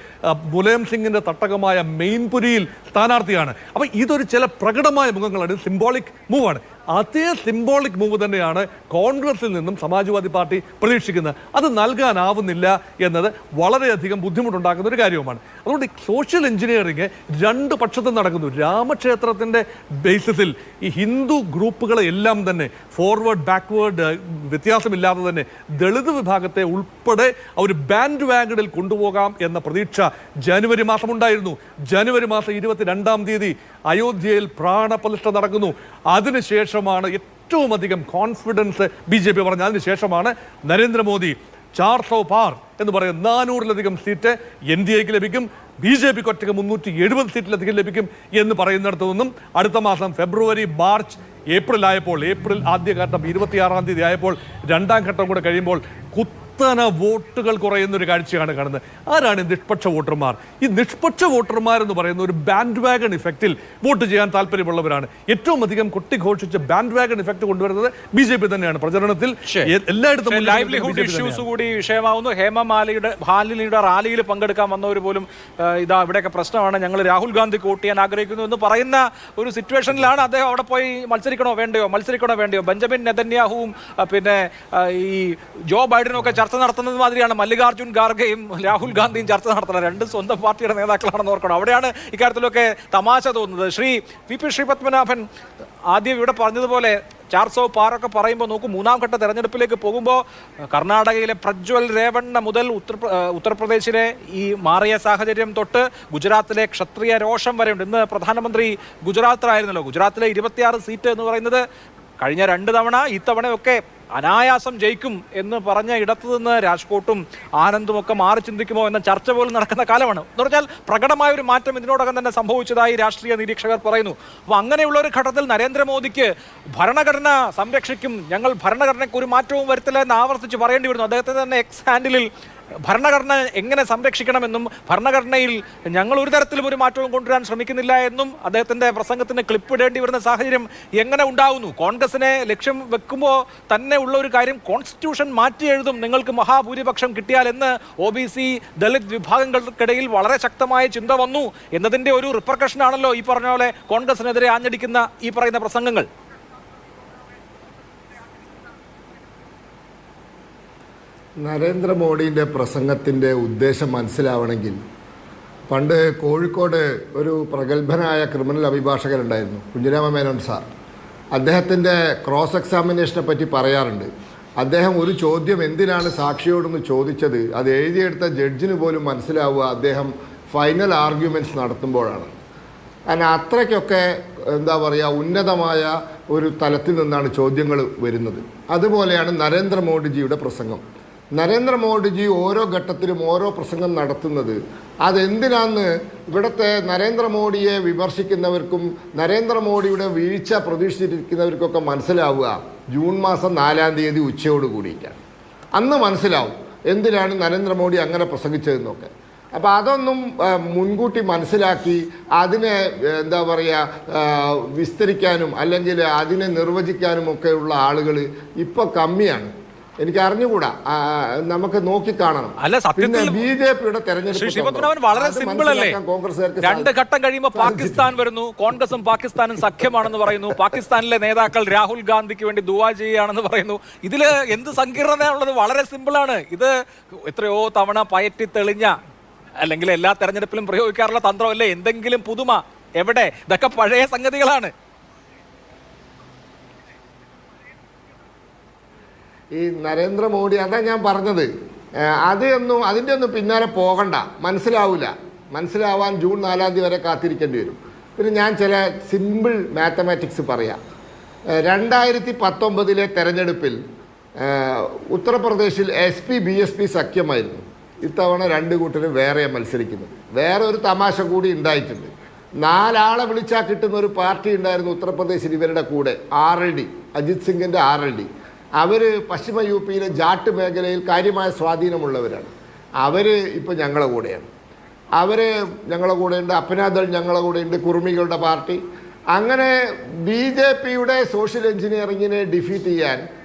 മുലായം സിംഗിൻ്റെ തട്ടകമായ മെയിൻപുരിയിൽ സ്ഥാനാർത്ഥിയാണ്. അപ്പോൾ ഇതൊരു ചില പ്രകടമായ മുഖങ്ങളാണ്, സിംബോളിക് മൂവാണ്. അതേ സിംബോളിക് മൂവ് തന്നെയാണ് കോൺഗ്രസിൽ നിന്നും സമാജ്വാദി പാർട്ടി പ്രതീക്ഷിക്കുന്നത്. അത് നൽകാനാവുന്നില്ല എന്നത് വളരെയധികം ബുദ്ധിമുട്ടുണ്ടാക്കുന്ന ഒരു കാര്യവുമാണ്. അതുകൊണ്ട് സോഷ്യൽ എഞ്ചിനീയറിംഗ് 2 പക്ഷത്തും നടക്കുന്നു. രാമക്ഷേത്രത്തിൻ്റെ ബേസിസിൽ ഈ ഹിന്ദു ഗ്രൂപ്പുകളെ എല്ലാം തന്നെ ഫോർവേഡ് ബാക്ക്വേർഡ് വ്യത്യാസമില്ലാതെ തന്നെ ദളിത് വിഭാഗത്തെ ഉൾപ്പെടെ ഒരു ബാൻഡ് വാഗണിൽ കൊണ്ടുപോകാം എന്ന പ്രതീക്ഷ ജനുവരി മാസം ഉണ്ടായിരുന്നു. ജനുവരി മാസം 22-ാം തീയതി അയോധ്യയിൽ പ്രാണപ്രതിഷ്ഠ നടക്കുന്നു. അതിനുശേഷമാണ് ഏറ്റവും അധികം കോൺഫിഡൻസ് BJP പറഞ്ഞ. അതിനുശേഷമാണ് നരേന്ദ്രമോദി 400 പാർ എന്ന് പറയുന്ന 400-ലധികം സീറ്റ് NDAക്ക് ലഭിക്കും, BJPക്ക് ഒറ്റയ്ക്ക് 370 സീറ്റിലധികം ലഭിക്കും എന്ന് പറയുന്നിടത്തു നിന്നും അടുത്ത മാസം ഫെബ്രുവരി, മാർച്ച്, ഏപ്രിൽ ആയപ്പോൾ, ഏപ്രിൽ ആദ്യഘട്ടം 26-ാം തീയതി ആയപ്പോൾ, 2ാം ഘട്ടം കൂടെ കഴിയുമ്പോൾ കുത്തന വോട്ടുകൾ കുറയുന്ന ഒരു കാഴ്ചയാണ് കാണുന്നത്. ആരാണ് നിഷ്പക്ഷ വോട്ടർമാർ? ഈ നിഷ്പക്ഷ വോട്ടർമാരെന്ന് പറയുന്ന ഒരു ബാൻഡ് വാഗൺ ഇഫക്റ്റിൽ വോട്ട് ചെയ്യാൻ താല്പര്യമുള്ളവരാണ്. ഏറ്റവും അധികം കൊട്ടിഘോഷിച്ച ബാൻഡ് വാഗൺ ഇഫക്റ്റ് കൊണ്ടുവരുന്നത് BJP തന്നെയാണ്. പ്രചരണത്തിൽ എല്ലായിടത്തും ലൈവ്ലിഹുഡ് ഇഷ്യൂസ് കൂടി വിഷയമാവുന്നു. ഹേമമാലിനിയുടെ റാലിയിൽ പങ്കെടുക്കാൻ വന്നവർ പോലും ഇവിടെയൊക്കെ പ്രശ്നമാണ്, ഞങ്ങൾ രാഹുൽ ഗാന്ധി വോട്ട് ചെയ്യാൻ ആഗ്രഹിക്കുന്നു എന്ന് പറയുന്ന ഒരു സിറ്റുവേഷനിലാണ് അദ്ദേഹം അവിടെ പോയി മത്സരിക്കണോ വേണ്ടയോ. ബെഞ്ചമിൻ നെതന്യാഹുവും പിന്നെ ഈ ജോ ബൈഡനും ഒക്കെ ചർച്ച നടത്തുന്നത് മാതിരിയാണ് മല്ലികാർജുൻ ഖാർഗെയും രാഹുൽ ഗാന്ധിയും ചർച്ച നടത്തുന്നത്. രണ്ടും സ്വന്തം പാർട്ടിയുടെ നേതാക്കളാണെന്ന് ഓർക്കണം. അവിടെയാണ് ഇക്കാര്യത്തിലൊക്കെ തമാശ തോന്നുന്നത്. VP ശ്രീപത്മനാഭൻ ആദ്യം ഇവിടെ പറഞ്ഞതുപോലെ 400 പാറൊക്കെ പറയുമ്പോൾ നോക്കൂ, മൂന്നാം ഘട്ട തെരഞ്ഞെടുപ്പിലേക്ക് പോകുമ്പോൾ കർണാടകയിലെ പ്രജ്വൽ രേവണ്ണ മുതൽ ഉത്തർപ്രദേശിലെ ഈ മാറിയ സാഹചര്യം തൊട്ട് ഗുജറാത്തിലെ ക്ഷത്രിയ രോഷം വരെയുണ്ട്. ഇന്ന് പ്രധാനമന്ത്രി ഗുജറാത്തിലായിരുന്നല്ലോ. ഗുജറാത്തിലെ 26 സീറ്റ് എന്ന് പറയുന്നത് കഴിഞ്ഞ 2 തവണ ഇത്തവണയൊക്കെ അനായാസം ജയിക്കും എന്ന് പറഞ്ഞ ഇടത്തു നിന്ന് രാജ്കോട്ടും ആനന്ദും ഒക്കെ മാറി ചിന്തിക്കുമോ എന്ന ചർച്ച പോലും നടക്കുന്ന കാലമാണ്. എന്ന് പറഞ്ഞാൽ പ്രകടമായ ഒരു മാറ്റം ഇതിനോടകം തന്നെ സംഭവിച്ചതായി രാഷ്ട്രീയ നിരീക്ഷകർ പറയുന്നു. അപ്പോൾ അങ്ങനെയുള്ള ഒരു ഘട്ടത്തിൽ നരേന്ദ്രമോദിക്ക് ഭരണഘടന സംരക്ഷിക്കും, ഞങ്ങൾ ഭരണഘടനയ്ക്ക് ഒരു മാറ്റവും വരുത്തില്ല എന്ന് ആവർത്തിച്ച് പറയേണ്ടി വരുന്നു. അദ്ദേഹത്തെ തന്നെ എക്സ് ഹാൻഡിലിൽ ഭരണഘടന എങ്ങനെ സംരക്ഷിക്കണമെന്നും ഭരണഘടനയിൽ ഞങ്ങൾ ഒരു തരത്തിലും ഒരു മാറ്റവും കൊണ്ടുവരാൻ ശ്രമിക്കുന്നില്ല എന്നും അദ്ദേഹത്തിന്റെ പ്രസംഗത്തിന് ക്ലിപ്പ് ഇടേണ്ടി വരുന്ന സാഹചര്യം എങ്ങനെ ഉണ്ടാവുന്നു? കോൺഗ്രസിനെ ലക്ഷ്യം വെക്കുമ്പോൾ തന്നെ ഉള്ള ഒരു കാര്യം, കോൺസ്റ്റിറ്റ്യൂഷൻ മാറ്റി എഴുതും നിങ്ങൾക്ക് മഹാഭൂരിപക്ഷം കിട്ടിയാൽ എന്ന് OBC ദളിത് വിഭാഗങ്ങൾക്കിടയിൽ വളരെ ശക്തമായ ചിന്ത വന്നു എന്നതിന്റെ ഒരു റിപ്പർക്കഷനാണല്ലോ ഈ പറഞ്ഞ പോലെ കോൺഗ്രസിനെതിരെ ആഞ്ഞടിക്കുന്ന ഈ പറയുന്ന പ്രസംഗങ്ങൾ. നരേന്ദ്രമോദിയുടെ പ്രസംഗത്തിൻ്റെ ഉദ്ദേശം മനസ്സിലാവണമെങ്കിൽ പണ്ട് കോഴിക്കോട് ഒരു പ്രഗത്ഭനായ ക്രിമിനൽ അഭിഭാഷകനുണ്ടായിരുന്നു, കുഞ്ഞിരാമ മേനോൻ സാർ. അദ്ദേഹത്തിൻ്റെ ക്രോസ് എക്സാമിനേഷനെ പറ്റി പറയാറുണ്ട്. അദ്ദേഹം ഒരു ചോദ്യം എന്തിനാണ് സാക്ഷിയോടൊന്ന് ചോദിച്ചത്, അത് എഴുതിയെടുത്ത ജഡ്ജിന് പോലും മനസ്സിലാവുക അദ്ദേഹം ഫൈനൽ ആർഗ്യുമെൻറ്റ്സ് നടത്തുമ്പോഴാണ്. കാരണം അത്രയ്ക്കൊക്കെ എന്താ പറയുക, ഉന്നതമായ ഒരു തലത്തിൽ നിന്നാണ് ചോദ്യങ്ങൾ വരുന്നത്. അതുപോലെയാണ് നരേന്ദ്രമോദിജിയുടെ പ്രസംഗം. നരേന്ദ്രമോദിജി ഓരോ ഘട്ടത്തിലും ഓരോ പ്രസംഗം നടത്തുന്നത് അതെന്തിനാന്ന് ഇവിടുത്തെ നരേന്ദ്രമോദിയെ വിമർശിക്കുന്നവർക്കും നരേന്ദ്രമോദിയുടെ വീഴ്ച പ്രതീക്ഷിച്ചിരിക്കുന്നവർക്കൊക്കെ മനസ്സിലാവുക ജൂൺ മാസം 4-ാം തീയതി ഉച്ചയോട് കൂടിയിട്ടാണ്. അന്ന് മനസ്സിലാവും എന്തിനാണ് നരേന്ദ്രമോദി അങ്ങനെ പ്രസംഗിച്ചതെന്നൊക്കെ. അപ്പോൾ അതൊന്നും മുൻകൂട്ടി മനസ്സിലാക്കി അതിനെ എന്താ പറയുക വിസ്തരിക്കാനും അല്ലെങ്കിൽ അതിനെ നിർവചിക്കാനും ഒക്കെയുള്ള ആളുകൾ ഇപ്പോൾ കമ്മിയാണ്. എനിക്ക് അറിഞ്ഞുകൂടാ, നമുക്ക് നോക്കിക്കാണണം. അല്ല, സത്യത്തിൽ BJPയുടെ തെരഞ്ഞെടുപ്പ് വളരെ സിമ്പിൾ അല്ലേ? 2 ഘട്ടം കഴിയുമ്പോൾ പാകിസ്ഥാൻ വരുന്നു, കോൺഗ്രസും പാകിസ്ഥാനും സഖ്യമാണെന്ന് പറയുന്നു, പാകിസ്ഥാനിലെ നേതാക്കൾ രാഹുൽ ഗാന്ധിക്ക് വേണ്ടി ദുആ ചെയ്യുകയാണെന്ന് പറയുന്നു. ഇതില് എന്ത് സങ്കീർണതയുള്ളത്? വളരെ സിമ്പിളാണ്. ഇത് എത്രയോ തവണ പയറ്റി തെളിഞ്ഞ, അല്ലെങ്കിൽ എല്ലാ തെരഞ്ഞെടുപ്പിലും പ്രയോഗിക്കാറുള്ള തന്ത്രമല്ലേ? എന്തെങ്കിലും പുതുമ എവിടെ? ഇതൊക്കെ പഴയ സംഗതികളാണ്. ഈ നരേന്ദ്രമോദി, അതാ ഞാൻ പറഞ്ഞത്, അതിൻ്റെ ഒന്നും പിന്നാലെ പോകണ്ട. മനസ്സിലാവാൻ ജൂൺ 4-ാം തീയതി വരെ കാത്തിരിക്കേണ്ടി വരും. പിന്നെ ഞാൻ ചില സിമ്പിൾ മാത്തമാറ്റിക്സ് പറയാം. 2019 തെരഞ്ഞെടുപ്പിൽ ഉത്തർപ്രദേശിൽ SP BSP സഖ്യമായിരുന്നു. ഇത്തവണ 2 കൂട്ടരും വേറെ മത്സരിക്കുന്നത്. വേറെ ഒരു തമാശ കൂടി ഉണ്ടായിട്ടുണ്ട്. 4 ആളെ വിളിച്ചാൽ കിട്ടുന്ന ഒരു പാർട്ടി ഉണ്ടായിരുന്നു ഉത്തർപ്രദേശിൽ ഇവരുടെ കൂടെ, RLD, അജിത് സിംഗിൻ്റെ RLD. അവർ പശ്ചിമ UPയിലെ ജാട്ട് മേഖലയിൽ കാര്യമായ സ്വാധീനമുള്ളവരാണ്. അവർ ഇപ്പോൾ ഞങ്ങളുടെ കൂടെയാണ്. ഞങ്ങളുടെ കൂടെയുണ്ട്, അപ്നാദൾ ഞങ്ങളുടെ കൂടെയുണ്ട്, കുർമികളുടെ പാർട്ടി. അങ്ങനെ BJPയുടെ സോഷ്യൽ എഞ്ചിനീയറിങ്ങിനെ ഡിഫീറ്റ് ചെയ്യാൻ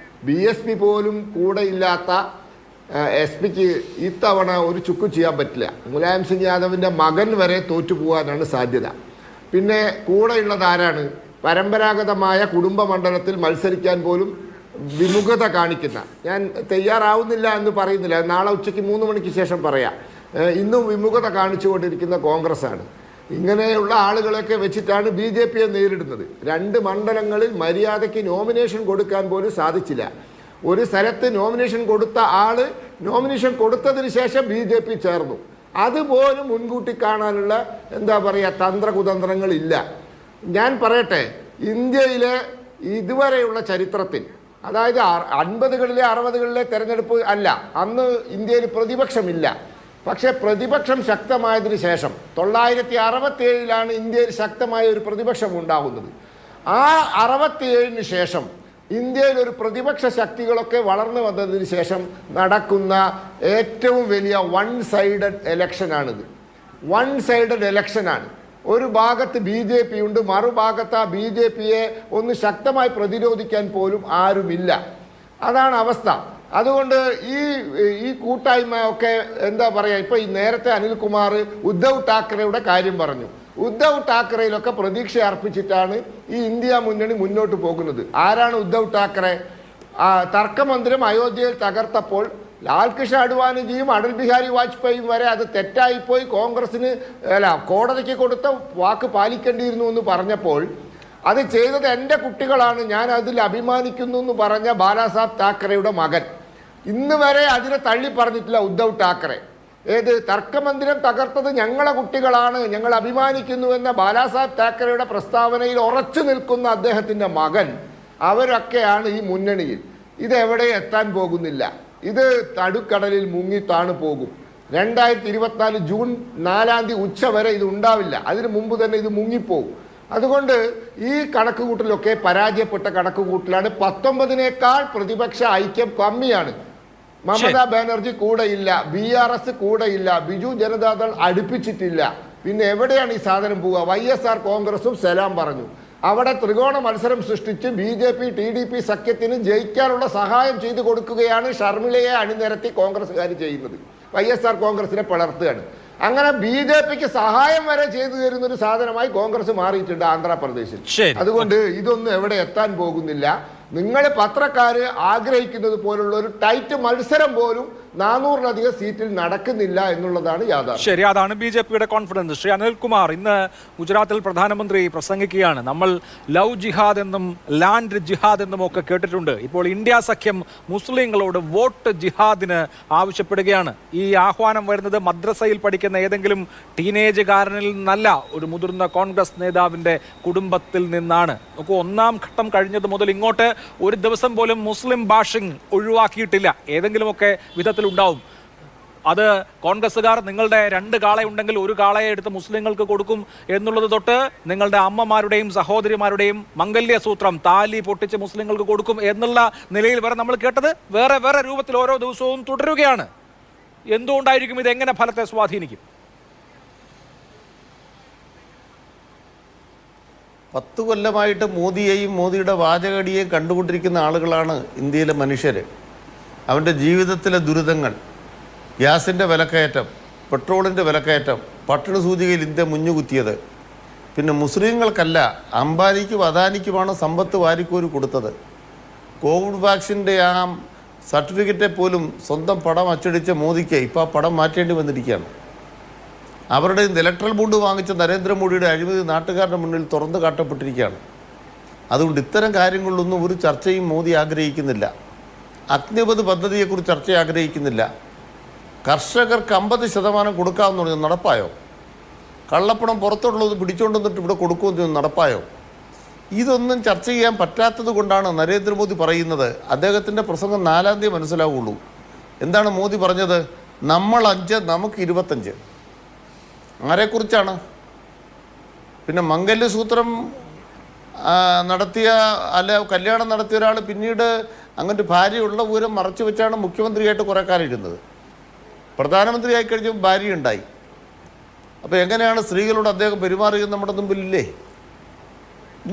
BSP പോലും കൂടെ ഇല്ലാത്ത SP-ക്ക് ഇത്തവണ ഒരു ചുക്കും ചെയ്യാൻ പറ്റില്ല. മുലായം സിംഗ് യാദവിൻ്റെ മകൻ വരെ തോറ്റുപോകാനാണ് സാധ്യത. പിന്നെ കൂടെയുള്ളത് ആരാണ്? പരമ്പരാഗതമായ കുടുംബ മണ്ഡലത്തിൽ മത്സരിക്കാൻ പോലും വിമുഖത കാണിക്കുന്ന, ഞാൻ തയ്യാറാവുന്നില്ല എന്ന് പറയുന്നില്ല, നാളെ ഉച്ചയ്ക്ക് 3 മണിക്ക് ശേഷം പറയാം, ഇന്നും വിമുഖത കാണിച്ചുകൊണ്ടിരിക്കുന്ന കോൺഗ്രസ്സാണ്. ഇങ്ങനെയുള്ള ആളുകളൊക്കെ വെച്ചിട്ടാണ് BJPയെ നേരിടുന്നത്. 2 മണ്ഡലങ്ങളിൽ മര്യാദയ്ക്ക് നോമിനേഷൻ കൊടുക്കാൻ പോലും സാധിച്ചില്ല. ഒരു സ്ഥലത്ത് നോമിനേഷൻ കൊടുത്ത ആൾ നോമിനേഷൻ കൊടുത്തതിന് ശേഷം BJP ചേർന്നു. അതുപോലും മുൻകൂട്ടി കാണാനുള്ള എന്താ പറയുക തന്ത്രകുതന്ത്രങ്ങളില്ല. ഞാൻ പറയട്ടെ, ഇന്ത്യയിലെ ഇതുവരെയുള്ള ചരിത്രത്തിൽ, അതായത് 50കളിലെ 60കളിലെ തെരഞ്ഞെടുപ്പ് അല്ല, അന്ന് ഇന്ത്യയിൽ പ്രതിപക്ഷമില്ല. പക്ഷേ പ്രതിപക്ഷം ശക്തമായതിനു ശേഷം 967 ഇന്ത്യയിൽ ശക്തമായ ഒരു പ്രതിപക്ഷം ഉണ്ടാകുന്നത്. ആ 67 ശേഷം ഇന്ത്യയിൽ ഒരു പ്രതിപക്ഷ ശക്തികളൊക്കെ വളർന്നു വന്നതിന് ശേഷം നടക്കുന്ന ഏറ്റവും വലിയ വൺ സൈഡഡ് ഇലക്ഷനാണിത്. വൺ സൈഡഡ് ഇലക്ഷനാണ്. ഒരു ഭാഗത്ത് BJP ഉണ്ട്, മറുഭാഗത്ത് ആ BJPയെ ഒന്ന് ശക്തമായി പ്രതിരോധിക്കാൻ പോലും ആരുമില്ല. അതാണ് അവസ്ഥ. അതുകൊണ്ട് ഈ കൂട്ടായ്മ ഒക്കെ എന്താ പറയുക, ഇപ്പോൾ ഈ നേരത്തെ അനിൽകുമാർ ഉദ്ധവ് ഠാക്കറെയുടെ കാര്യം പറഞ്ഞു. ഉദ്ധവ് ഠാക്കറയിലൊക്കെ പ്രതീക്ഷ അർപ്പിച്ചിട്ടാണ് ഈ ഇന്ത്യ മുന്നണി മുന്നോട്ട് പോകുന്നത്. ആരാണ് ഉദ്ധവ് ഠാക്കറെ? തർക്കമന്ദിരം അയോധ്യയിൽ തകർത്തപ്പോൾ ലാൽകൃഷ്ണ അഡ്വാനിജിയും അടൽ ബിഹാരി വാജ്പേയിയും വരെ അത് തെറ്റായിപ്പോയി, കോൺഗ്രസിന് കോടതിക്ക് കൊടുത്ത വാക്ക് പാലിക്കേണ്ടിയിരുന്നു എന്ന് പറഞ്ഞപ്പോൾ അത് ചെയ്തത് എൻ്റെ കുട്ടികളാണ്, ഞാൻ അതിൽ അഭിമാനിക്കുന്നു എന്ന് പറഞ്ഞ ബാലാസാബ് താക്കറെയുടെ മകൻ ഇന്ന് വരെ അതിനെ തള്ളി പറഞ്ഞിട്ടില്ല ഉദ്ധവ് ഠാക്കറെ. ഏത് തർക്കമന്ദിരം തകർത്തത് ഞങ്ങളെ കുട്ടികളാണ്, ഞങ്ങൾ അഭിമാനിക്കുന്നു എന്ന ബാലാസാബ് താക്കറെയുടെ പ്രസ്താവനയിൽ ഉറച്ചു നിൽക്കുന്ന അദ്ദേഹത്തിൻ്റെ മകൻ, അവരൊക്കെയാണ് ഈ മുന്നണിയിൽ. ഇതെവിടെ എത്താൻ പോകുന്നില്ല. ഇത് നടുക്കടലിൽ മുങ്ങി താണു പോകും. 2024 ജൂൺ 4 ഉച്ച വരെ ഇത് ഉണ്ടാവില്ല. അതിനു മുമ്പ് തന്നെ ഇത് മുങ്ങിപ്പോകും. അതുകൊണ്ട് ഈ കണക്കുകൂട്ടലൊക്കെ പരാജയപ്പെട്ട കണക്കുകൂട്ടലാണ്. 19നേക്കാൾ പ്രതിപക്ഷ ഐക്യം കമ്മിയാണ്. മമതാ ബാനർജി കൂടെയില്ല, BRS കൂടെയില്ല, ബിജു ജനതാദൾ അടുപ്പിച്ചിട്ടില്ല. പിന്നെ എവിടെയാണ് ഈ സാധനം പോവുക? YSR കോൺഗ്രസും സലാം പറഞ്ഞു. അവിടെ ത്രികോണ മത്സരം സൃഷ്ടിച്ച് BJP TDP സഖ്യത്തിന് ജയിക്കാനുള്ള സഹായം ചെയ്തു കൊടുക്കുകയാണ് ഷർമിളയെ അണിനിരത്തി കോൺഗ്രസ്സുകാർ ചെയ്യുന്നത്. YSR കോൺഗ്രസിനെ പിളർത്തുകയാണ്. അങ്ങനെ BJPക്ക് സഹായം വരെ ചെയ്തു തരുന്ന ഒരു സാധനമായി കോൺഗ്രസ് മാറിയിട്ടുണ്ട് ആന്ധ്രാപ്രദേശിൽ. അതുകൊണ്ട് ഇതൊന്നും എവിടെ എത്താൻ പോകുന്നില്ല. നിങ്ങൾ പത്രക്കാര് ആഗ്രഹിക്കുന്നത് പോലുള്ള ഒരു ടൈറ്റ് മത്സരം പോലും 400-ലധികം സീറ്റിൽ നടക്കുന്നില്ല എന്നുള്ളതാണ് യാഥാർത്ഥ്യം. ശരി, അതാണ് BJPയുടെ കോൺഫിഡൻസ്. ശ്രീ അനിൽകുമാർ, ഇന്ന് ഗുജറാത്തിൽ പ്രധാനമന്ത്രി പ്രസംഗിക്കുകയാണ്. നമ്മൾ ലവ് ജിഹാദ് എന്നും ലാൻഡ് ജിഹാദ് എന്നും ഒക്കെ കേട്ടിട്ടുണ്ട്. ഇപ്പോൾ ഇന്ത്യ സഖ്യം മുസ്ലിങ്ങളോട് വോട്ട് ജിഹാദിന് ആവശ്യപ്പെടുകയാണ്. ഈ ആഹ്വാനം വരുന്നത് മദ്രസയിൽ പഠിക്കുന്ന ഏതെങ്കിലും ടീനേജുകാരനിൽ നിന്നല്ല, ഒരു മുതിർന്ന കോൺഗ്രസ് നേതാവിന്റെ കുടുംബത്തിൽ നിന്നാണ്. നമുക്ക് 1ാം ഘട്ടം കഴിഞ്ഞത് മുതൽ ഇങ്ങോട്ട് ഒരു ദിവസം പോലും മുസ്ലിം ബാഷിംഗ് ഒഴിവാക്കിയിട്ടില്ല. ഏതെങ്കിലുമൊക്കെ വിധത്തിലുണ്ടാവും. അത് കോൺഗ്രസ്സുകാർ നിങ്ങളുടെ 2 കാളയുണ്ടെങ്കിൽ 1 കാളയെ എടുത്ത് മുസ്ലിങ്ങൾക്ക് കൊടുക്കും എന്നുള്ളത് തൊട്ട് നിങ്ങളുടെ അമ്മമാരുടെയും സഹോദരിമാരുടെയും മംഗല്യസൂത്രം താലി പൊട്ടിച്ച് മുസ്ലിങ്ങൾക്ക് കൊടുക്കും എന്നുള്ള നിലയിൽ വരെ നമ്മൾ കേട്ടത് വേറെ വേറെ രൂപത്തിൽ ഓരോ ദിവസവും തുടരുകയാണ്. എന്തുകൊണ്ടായിരിക്കും? ഇത് എങ്ങനെ ഫലത്തെ സ്വാധീനിക്കും? 10 കൊല്ലമായിട്ട് മോദിയെയും മോദിയുടെ വാചകടിയെയും കണ്ടുകൊണ്ടിരിക്കുന്ന ആളുകളാണ് ഇന്ത്യയിലെ മനുഷ്യർ. അവൻ്റെ ജീവിതത്തിലെ ദുരിതങ്ങൾ, ഗ്യാസിൻ്റെ വിലക്കയറ്റം, പെട്രോളിൻ്റെ വിലക്കയറ്റം, പട്ടിണി സൂചികയിൽ ഇന്ത്യ മുഞ്ഞുകുത്തിയത്. പിന്നെ മുസ്ലിങ്ങൾക്കല്ല, അംബാനിക്കും അദാനിക്കുമാണ് സമ്പത്ത് വാരിക്കോരി കൊടുത്തത്. കോവിഡ് വാക്സിൻ്റെ ആ സർട്ടിഫിക്കറ്റെ പോലും സ്വന്തം പടം അച്ചടിച്ച മോദിക്ക് ഇപ്പോൾ ആ പടം മാറ്റേണ്ടി വന്നിരിക്കുകയാണ്. അവരുടെ ഇലക്ട്രൽ ബോണ്ട് വാങ്ങിച്ച നരേന്ദ്രമോദിയുടെ അഴിമതി നാട്ടുകാരുടെ മുന്നിൽ തുറന്നു കാട്ടപ്പെട്ടിരിക്കുകയാണ്. അതുകൊണ്ട് ഇത്തരം കാര്യങ്ങളിലൊന്നും ഒരു ചർച്ചയും മോദി ആഗ്രഹിക്കുന്നില്ല. അഗ്നിപഥ് പദ്ധതിയെക്കുറിച്ച് ചർച്ച ആഗ്രഹിക്കുന്നില്ല. കർഷകർക്ക് 50% കൊടുക്കാമെന്ന് പറഞ്ഞാൽ നടപ്പായോ? കള്ളപ്പണം പുറത്തുള്ളത് പിടിച്ചുകൊണ്ടുവന്നിട്ട് ഇവിടെ കൊടുക്കുമെന്ന് നടപ്പായോ? ഇതൊന്നും ചർച്ച ചെയ്യാൻ പറ്റാത്തത് കൊണ്ടാണ് നരേന്ദ്രമോദി പറയുന്നത്. അദ്ദേഹത്തിൻ്റെ പ്രസംഗം 4-ാം തീയതി മനസ്സിലാവുള്ളൂ. എന്താണ് മോദി പറഞ്ഞത്? നമ്മൾ 5, നമുക്ക് 25. ആരെക്കുറിച്ചാണ്? പിന്നെ മംഗല്യസൂത്രം നടത്തിയ കല്യാണം നടത്തിയ ഒരാൾ പിന്നീട് അങ്ങോട്ട് ഭാര്യയുള്ള വിവരം മറച്ചു വെച്ചാണ് മുഖ്യമന്ത്രിയായിട്ട് കുറേ കാലം ഇരുന്നത്. പ്രധാനമന്ത്രി ആയിക്കഴിഞ്ഞപ്പോൾ ഭാര്യ ഉണ്ടായി. അപ്പോൾ എങ്ങനെയാണ് സ്ത്രീകളോട് അദ്ദേഹം പെരുമാറിയത് നമ്മുടെ മുമ്പിലില്ലേ?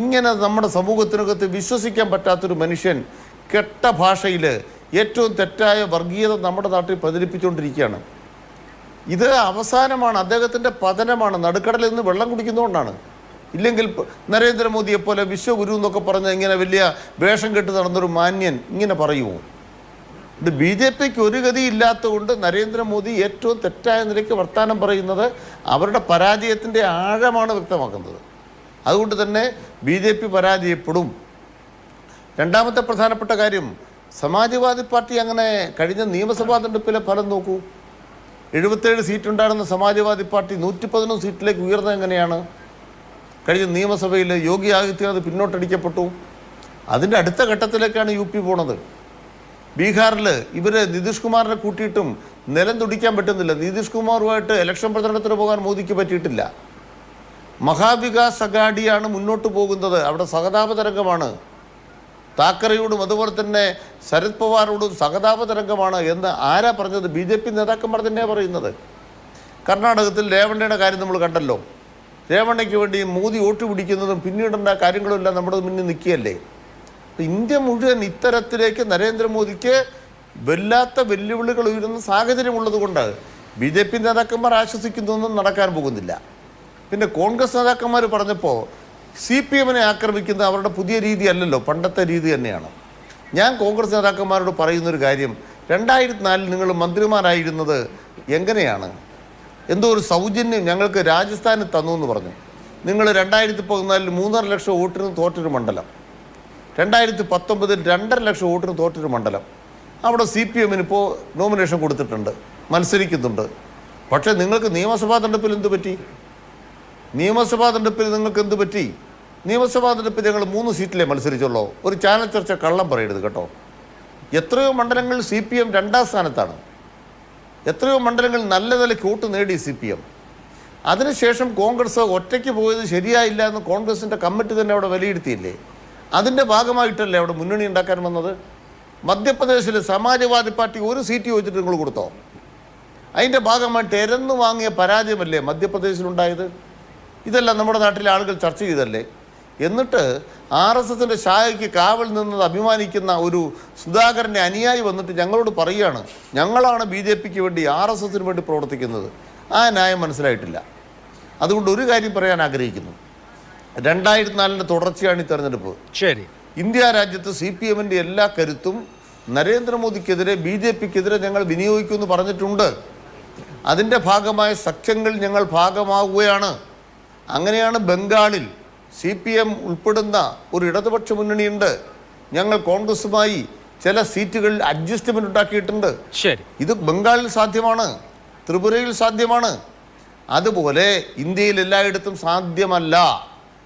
ഇങ്ങനെ നമ്മുടെ സമൂഹത്തിനകത്ത് വിശ്വസിക്കാൻ പറ്റാത്തൊരു മനുഷ്യൻ കെട്ട ഭാഷയിൽ ഏറ്റവും തെറ്റായ വർഗീയത നമ്മുടെ നാട്ടിൽ പ്രചരിപ്പിച്ചുകൊണ്ടിരിക്കുകയാണ്. ഇത് അവസാനമാണ്, അദ്ദേഹത്തിൻ്റെ പതനമാണ്. നടുക്കടലിൽ നിന്ന് വെള്ളം കുടിക്കുന്നതുകൊണ്ടാണ്. ഇല്ലെങ്കിൽ നരേന്ദ്രമോദിയെപ്പോലെ വിശ്വഗുരു എന്നൊക്കെ പറഞ്ഞ ഇങ്ങനെ വലിയ വേഷം കെട്ട് നടന്നൊരു മാന്യൻ ഇങ്ങനെ പറയുമോ? ഇത് BJPക്ക് ഒരു ഗതിയില്ലാത്തതുകൊണ്ട് നരേന്ദ്രമോദി ഏറ്റവും തെറ്റായ നിലയ്ക്ക് വർത്തമാനം പറയുന്നത് അവരുടെ പരാജയത്തിൻ്റെ ആഴമാണ് വ്യക്തമാക്കുന്നത്. അതുകൊണ്ട് തന്നെ BJP പരാജയപ്പെടും. രണ്ടാമത്തെ പ്രധാനപ്പെട്ട കാര്യം, സമാജ്വാദി പാർട്ടി അങ്ങനെ കഴിഞ്ഞ നിയമസഭാ തെരഞ്ഞെടുപ്പിലെ ഫലം നോക്കൂ. 77 സീറ്റുണ്ടായിരുന്ന സമാജ്വാദി പാർട്ടി 111 സീറ്റിലേക്ക് ഉയർന്നത് എങ്ങനെയാണ്? കഴിഞ്ഞ നിയമസഭയിൽ യോഗി ആദിത്യനാഥ് പിന്നോട്ടടിക്കപ്പെട്ടു. അതിൻ്റെ അടുത്ത ഘട്ടത്തിലേക്കാണ് UP പോണത്. ബീഹാറിൽ ഇവർ നിതീഷ് കുമാറിനെ കൂട്ടിയിട്ടും നിലം തുടിക്കാൻ പറ്റുന്നില്ല. നിതീഷ് കുമാറുമായിട്ട് ഇലക്ഷൻ പ്രചരണത്തിന് പോകാൻ മോദിക്ക് പറ്റിയിട്ടില്ല. മഹാവികാസ് അഘാഡിയാണ് മുന്നോട്ട് പോകുന്നത്. അവിടെ സഹതാപ തരംഗമാണ്. താക്കറയോടും അതുപോലെ തന്നെ ശരത് പവാറോടും സഹതാപ തരംഗമാണ് എന്ന് ആരാ പറഞ്ഞത്? BJP നേതാക്കന്മാർ തന്നെയാണ് പറയുന്നത്. കർണാടകത്തിൽ രേവണ്ണയുടെ കാര്യം നമ്മൾ കണ്ടല്ലോ. രേവണ്ണയ്ക്ക് വേണ്ടി മോദി വോട്ട് പിടിക്കുന്നതും പിന്നീടുണ്ട കാര്യങ്ങളും എല്ലാം നമ്മുടെ മുന്നിൽ നിൽക്കുകയല്ലേ. ഇന്ത്യ മുഴുവൻ ഇത്തരത്തിലേക്ക് നരേന്ദ്രമോദിക്ക് വല്ലാത്ത വെല്ലുവിളികൾ ഉയരുന്ന സാഹചര്യമുള്ളത് കൊണ്ട് BJP നേതാക്കന്മാർ ആശ്വസിക്കുന്നതൊന്നും നടക്കാൻ പോകുന്നില്ല. പിന്നെ കോൺഗ്രസ് നേതാക്കന്മാർ പറഞ്ഞപ്പോൾ CPM-നെ ആക്രമിക്കുന്ന അവരുടെ പുതിയ രീതി അല്ലല്ലോ, പണ്ടത്തെ രീതി തന്നെയാണ്. ഞാൻ കോൺഗ്രസ് നേതാക്കന്മാരോട് പറയുന്നൊരു കാര്യം, 2004 നിങ്ങൾ മന്ത്രിമാരായിരുന്നത് എങ്ങനെയാണ്? എന്തോ ഒരു സൗജന്യം ഞങ്ങൾക്ക് രാജസ്ഥാനിൽ തന്നു എന്ന് പറഞ്ഞു. നിങ്ങൾ 2014 3.5 ലക്ഷം വോട്ടിന് തോറ്റൊരു മണ്ഡലം, 2019 2.5 ലക്ഷം വോട്ടിന് തോറ്റൊരു മണ്ഡലം. അവിടെ CPM-ന് ഇപ്പോൾ നോമിനേഷൻ കൊടുത്തിട്ടുണ്ട്, മത്സരിക്കുന്നുണ്ട്. പക്ഷേ നിങ്ങൾക്ക് നിയമസഭാ തെരഞ്ഞെടുപ്പിൽ എന്ത് പറ്റി? നിയമസഭാ തെരഞ്ഞെടുപ്പിൽ നിങ്ങൾക്ക് എന്ത് പറ്റി? നിയമസഭാ തെരഞ്ഞെടുപ്പിൽ ഞങ്ങൾ 3 സീറ്റിലേ മത്സരിച്ചുള്ളൂ. ഒരു ചാനൽ ചർച്ച കള്ളം പറയരുത് കേട്ടോ. എത്രയോ മണ്ഡലങ്ങളിൽ CPM 2ാം സ്ഥാനത്താണ്. എത്രയോ മണ്ഡലങ്ങളിൽ നല്ല നിലയ്ക്ക് വോട്ട് നേടി CPM. അതിനുശേഷം കോൺഗ്രസ് ഒറ്റയ്ക്ക് പോയത് ശരിയായില്ല എന്ന് കോൺഗ്രസിൻ്റെ കമ്മിറ്റി തന്നെ അവിടെ വിലയിരുത്തിയില്ലേ? അതിൻ്റെ ഭാഗമായിട്ടല്ലേ അവിടെ മുന്നണി ഉണ്ടാക്കാൻ വന്നത്? മധ്യപ്രദേശിൽ സമാജ്വാദി പാർട്ടി ഒരു സീറ്റ് ചോദിച്ചിട്ട് നിങ്ങൾ കൊടുത്തോ? അതിൻ്റെ ഭാഗമായിട്ട് എരന്നു വാങ്ങിയ പരാജയമല്ലേ മധ്യപ്രദേശിലുണ്ടായത്? ഇതെല്ലാം നമ്മുടെ നാട്ടിലെ ആളുകൾ ചർച്ച ചെയ്തല്ലേ. എന്നിട്ട് RSSൻ്റെ ശാഖയ്ക്ക് കാവൽ നിന്നത് അഭിമാനിക്കുന്ന ഒരു സുധാകരൻ്റെ അനുയായി വന്നിട്ട് ഞങ്ങളോട് പറയുകയാണ്, ഞങ്ങളാണ് BJP-ക്ക് വേണ്ടി RSSന് വേണ്ടി പ്രവർത്തിക്കുന്നത്. ആ ന്യായം മനസ്സിലായിട്ടില്ല. അതുകൊണ്ട് ഒരു കാര്യം പറയാൻ ആഗ്രഹിക്കുന്നു. 2004 തുടർച്ചയാണ് ഈ തെരഞ്ഞെടുപ്പ്. ശരി, ഇന്ത്യ രാജ്യത്ത് CPM-ൻ്റെ എല്ലാ കരുത്തും നരേന്ദ്രമോദിക്കെതിരെ BJP-ക്കെതിരെ ഞങ്ങൾ വിനിയോഗിക്കുമെന്ന് പറഞ്ഞിട്ടുണ്ട്. അതിൻ്റെ ഭാഗമായ സഖ്യങ്ങൾ ഞങ്ങൾ ഭാഗമാവുകയാണ്. അങ്ങനെയാണ് ബംഗാളിൽ CPM ഉൾപ്പെടുന്ന ഒരു ഇടതുപക്ഷ മുന്നണിയുണ്ട്. ഞങ്ങൾ കോൺഗ്രസുമായി ചില സീറ്റുകളിൽ അഡ്ജസ്റ്റ്മെൻ്റ് ഉണ്ടാക്കിയിട്ടുണ്ട്. ശരി, ഇത് ബംഗാളിൽ സാധ്യമാണ്, ത്രിപുരയിൽ സാധ്യമാണ്. അതുപോലെ ഇന്ത്യയിൽ എല്ലായിടത്തും സാധ്യമല്ല.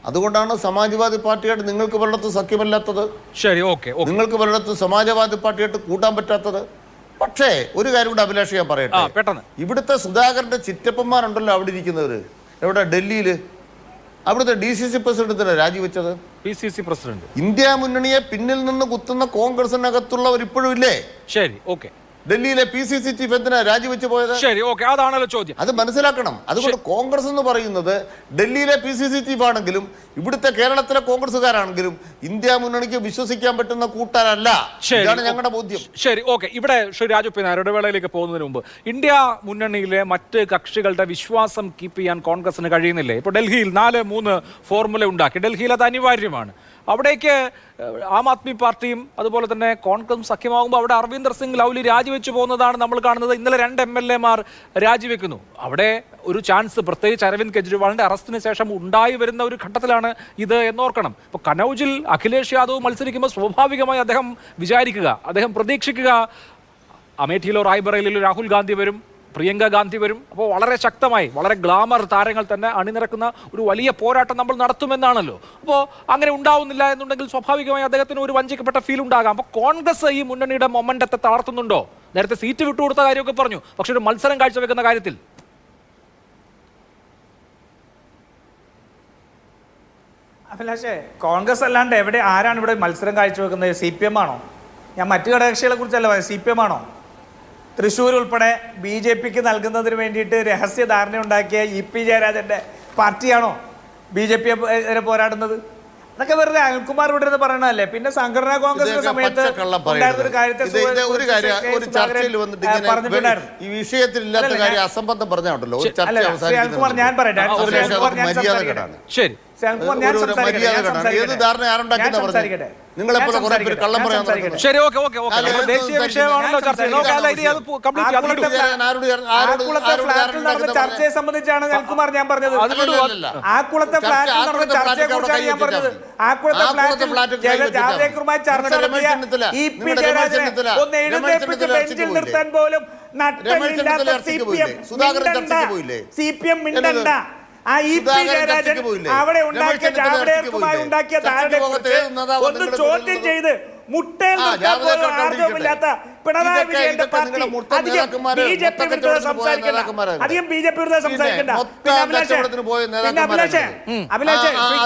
അതുകൊണ്ടാണ് സമാജ്വാദി പാർട്ടിയായിട്ട് നിങ്ങൾക്ക് പലയിടത്തും സഖ്യമല്ലാത്തത്. ശരി, ഓക്കെ. നിങ്ങൾക്ക് പലയിടത്തും സമാജ്വാദി പാർട്ടിയായിട്ട് കൂട്ടാൻ പറ്റാത്തത്. പക്ഷേ ഒരു കാര്യം കൂടെ അഭിലാഷ് ഞാൻ പറയട്ടെ. പെട്ടെന്ന്. ഇവിടുത്തെ സുധാകരന്റെ ചിറ്റപ്പന്മാരുണ്ടല്ലോ അവിടെ ഇരിക്കുന്നവർ, എവിടെ? ഡൽഹിയിൽ. അവിടുത്തെ DCC പ്രസിഡന്റിനെ രാജിവെച്ചത്? PCC president. ഇന്ത്യ മുന്നണിയെ പിന്നിൽ നിന്ന് കുത്തുന്ന കോൺഗ്രസിനകത്തുള്ളവർ ഇപ്പോഴും ഇല്ലേ? ശരി, ഓക്കെ. ഡൽഹിയിലെ PCC ചീഫ് എന്തിനാ രാജിവെച്ച് പോയത്? ശരി, ഓക്കെ, അതാണല്ലോ ചോദ്യം. അത് മനസ്സിലാക്കണം. അതുകൊണ്ട് കോൺഗ്രസ് എന്ന് പറയുന്നത് ഡൽഹിയിലെ PCC ചീഫ് ആണെങ്കിലും ഇവിടുത്തെ കേരളത്തിലെ കോൺഗ്രസ്സുകാരാണെങ്കിലും ഇന്ത്യ മുന്നണിക്ക് വിശ്വസിക്കാൻ പറ്റുന്ന കൂട്ടാരല്ല. ഇതാണ് ഞങ്ങളുടെ ബോധ്യം. ശരി, ഓക്കെ. ഇവിടെ ശ്രീ രാജു പി നായർ ഇടവേളയിലേക്ക് പോകുന്നതിന് മുമ്പ്, ഇന്ത്യ മുന്നണിയിലെ മറ്റ് കക്ഷികളുടെ വിശ്വാസം കീപ്പ് ചെയ്യാൻ കോൺഗ്രസിന് കഴിയുന്നില്ലേ? ഇപ്പോൾ ഡൽഹിയിൽ 4-3 ഫോർമുല ഉണ്ടാക്കി. ഡൽഹിയിൽ അത് അനിവാര്യമാണ്. അവിടേക്ക് ആം ആദ്മി പാർട്ടിയും അതുപോലെ തന്നെ കോൺഗ്രസും സഖ്യമാകുമ്പോൾ അവിടെ അർവിന്ദർ സിംഗ് ലൗലി രാജിവെച്ചു പോകുന്നതാണ് നമ്മൾ കാണുന്നത്. ഇന്നലെ 2 MLA-മാർ രാജിവെക്കുന്നു. അവിടെ ഒരു ചാൻസ്, പ്രത്യേകിച്ച് അരവിന്ദ് കെജ്രിവാളിന്റെ അറസ്റ്റിന് ശേഷം ഉണ്ടായി വരുന്ന ഒരു ഘട്ടത്തിലാണ് ഇത് എന്നോർക്കണം. ഇപ്പോൾ കനൌജിൽ അഖിലേഷ് യാദവ് മത്സരിക്കുമ്പോൾ സ്വാഭാവികമായി അദ്ദേഹം വിചാരിക്കുക, അദ്ദേഹം പ്രതീക്ഷിക്കുക, അമേഠിയിലോ റായ്ബറേലിയിലോ രാഹുൽ ഗാന്ധി വരും, പ്രിയങ്ക ഗാന്ധി വരും. അപ്പോൾ വളരെ ശക്തമായി, വളരെ ഗ്ലാമർ താരങ്ങൾ തന്നെ അണിനിരക്കുന്ന ഒരു വലിയ പോരാട്ടം നമ്മൾ നടത്തുമെന്നാണല്ലോ. അപ്പോൾ അങ്ങനെ ഉണ്ടാവുന്നില്ല എന്നുണ്ടെങ്കിൽ സ്വാഭാവികമായി അദ്ദേഹത്തിന് ഒരു വഞ്ചിക്കപ്പെട്ട ഫീൽ ഉണ്ടാകാം. അപ്പോൾ കോൺഗ്രസ് ഈ മുന്നണിയുടെ മൊമെന്റത്തെ തളർത്തുന്നുണ്ടോ? നേരത്തെ സീറ്റ് വിട്ടുകൊടുത്ത കാര്യമൊക്കെ പറഞ്ഞു, പക്ഷെ ഒരു മത്സരം കാഴ്ചവെക്കുന്ന കാര്യത്തിൽ അഭിലാഷേ, കോൺഗ്രസ് അല്ലാണ്ട് ആരാണ് ഇവിടെ മത്സരം കാഴ്ചവെക്കുന്നത്? CPM ആണോ? ഞാൻ മറ്റു ഘടകകക്ഷികളെ കുറിച്ചല്ല പറയുന്നത്, CPM ആണോ? തൃശ്ശൂർ ഉൾപ്പെടെ BJP-ക്ക് നൽകുന്നതിന് വേണ്ടിയിട്ട് രഹസ്യ ധാരണ ഉണ്ടാക്കിയ EP ജയരാജന്റെ പാർട്ടിയാണോ BJP പോരാടുന്നത്? അതൊക്കെ വെറുതെ അനിൽകുമാർ ഇവിടെ നിന്ന് പറയണല്ലേ. പിന്നെ സംഘടനാ കോൺഗ്രസിന്റെ സമയത്ത് ഈ വിഷയത്തിൽ ഇല്ലാത്ത കാര്യം അസംബന്ധം പറഞ്ഞാണല്ലോ. അനിൽകുമാർ, ഞാൻ പറയട്ടെ, ശരി, ശരി, ഓക്കെ, ഓക്കെ, ഓക്കെ. ദേശീയ വിഷയമാണല്ലോ ചർച്ച. ചർച്ചയെ സംബന്ധിച്ചാണ് അനിൽകുമാർ ഞാൻ പറഞ്ഞത്. ആക്കുളത്തെ ഫ്ലാറ്റിൽ നടന്ന ചർച്ചയെ കുറിച്ചാണ് ഞാൻ പറഞ്ഞത്. ആക്കുളത്തെ ഫ്ലാറ്റിൽ ജാവ്ദേക്കറുമായി ചർച്ച നടത്തിയ EP ജയരാജനെ ഒന്ന് എഴുന്നേൽപ്പിച്ച് ബെഞ്ചിൽ നിർത്താൻ പോലും നട്ടമില്ലാത്ത CPM മിണ്ടണ്ട. ആ EP ജയരാജൻ അവിടെ ഉണ്ടാക്കിയ ജാവ്ദേക്കറുമായി ഉണ്ടാക്കിയ ധാരണയെക്കുറിച്ച് ഒന്ന് ചോദ്യം ചെയ്ത് മുട്ടയിൽ നിർത്താൻ പോലും ആർജവമില്ലാത്ത പിണറായി വിജയന്റെ പാർട്ടി അധികം BJP വിരുദ്ധത സംസാരിക്കണ്ട. പിന്നെ അഭിലാഷേ,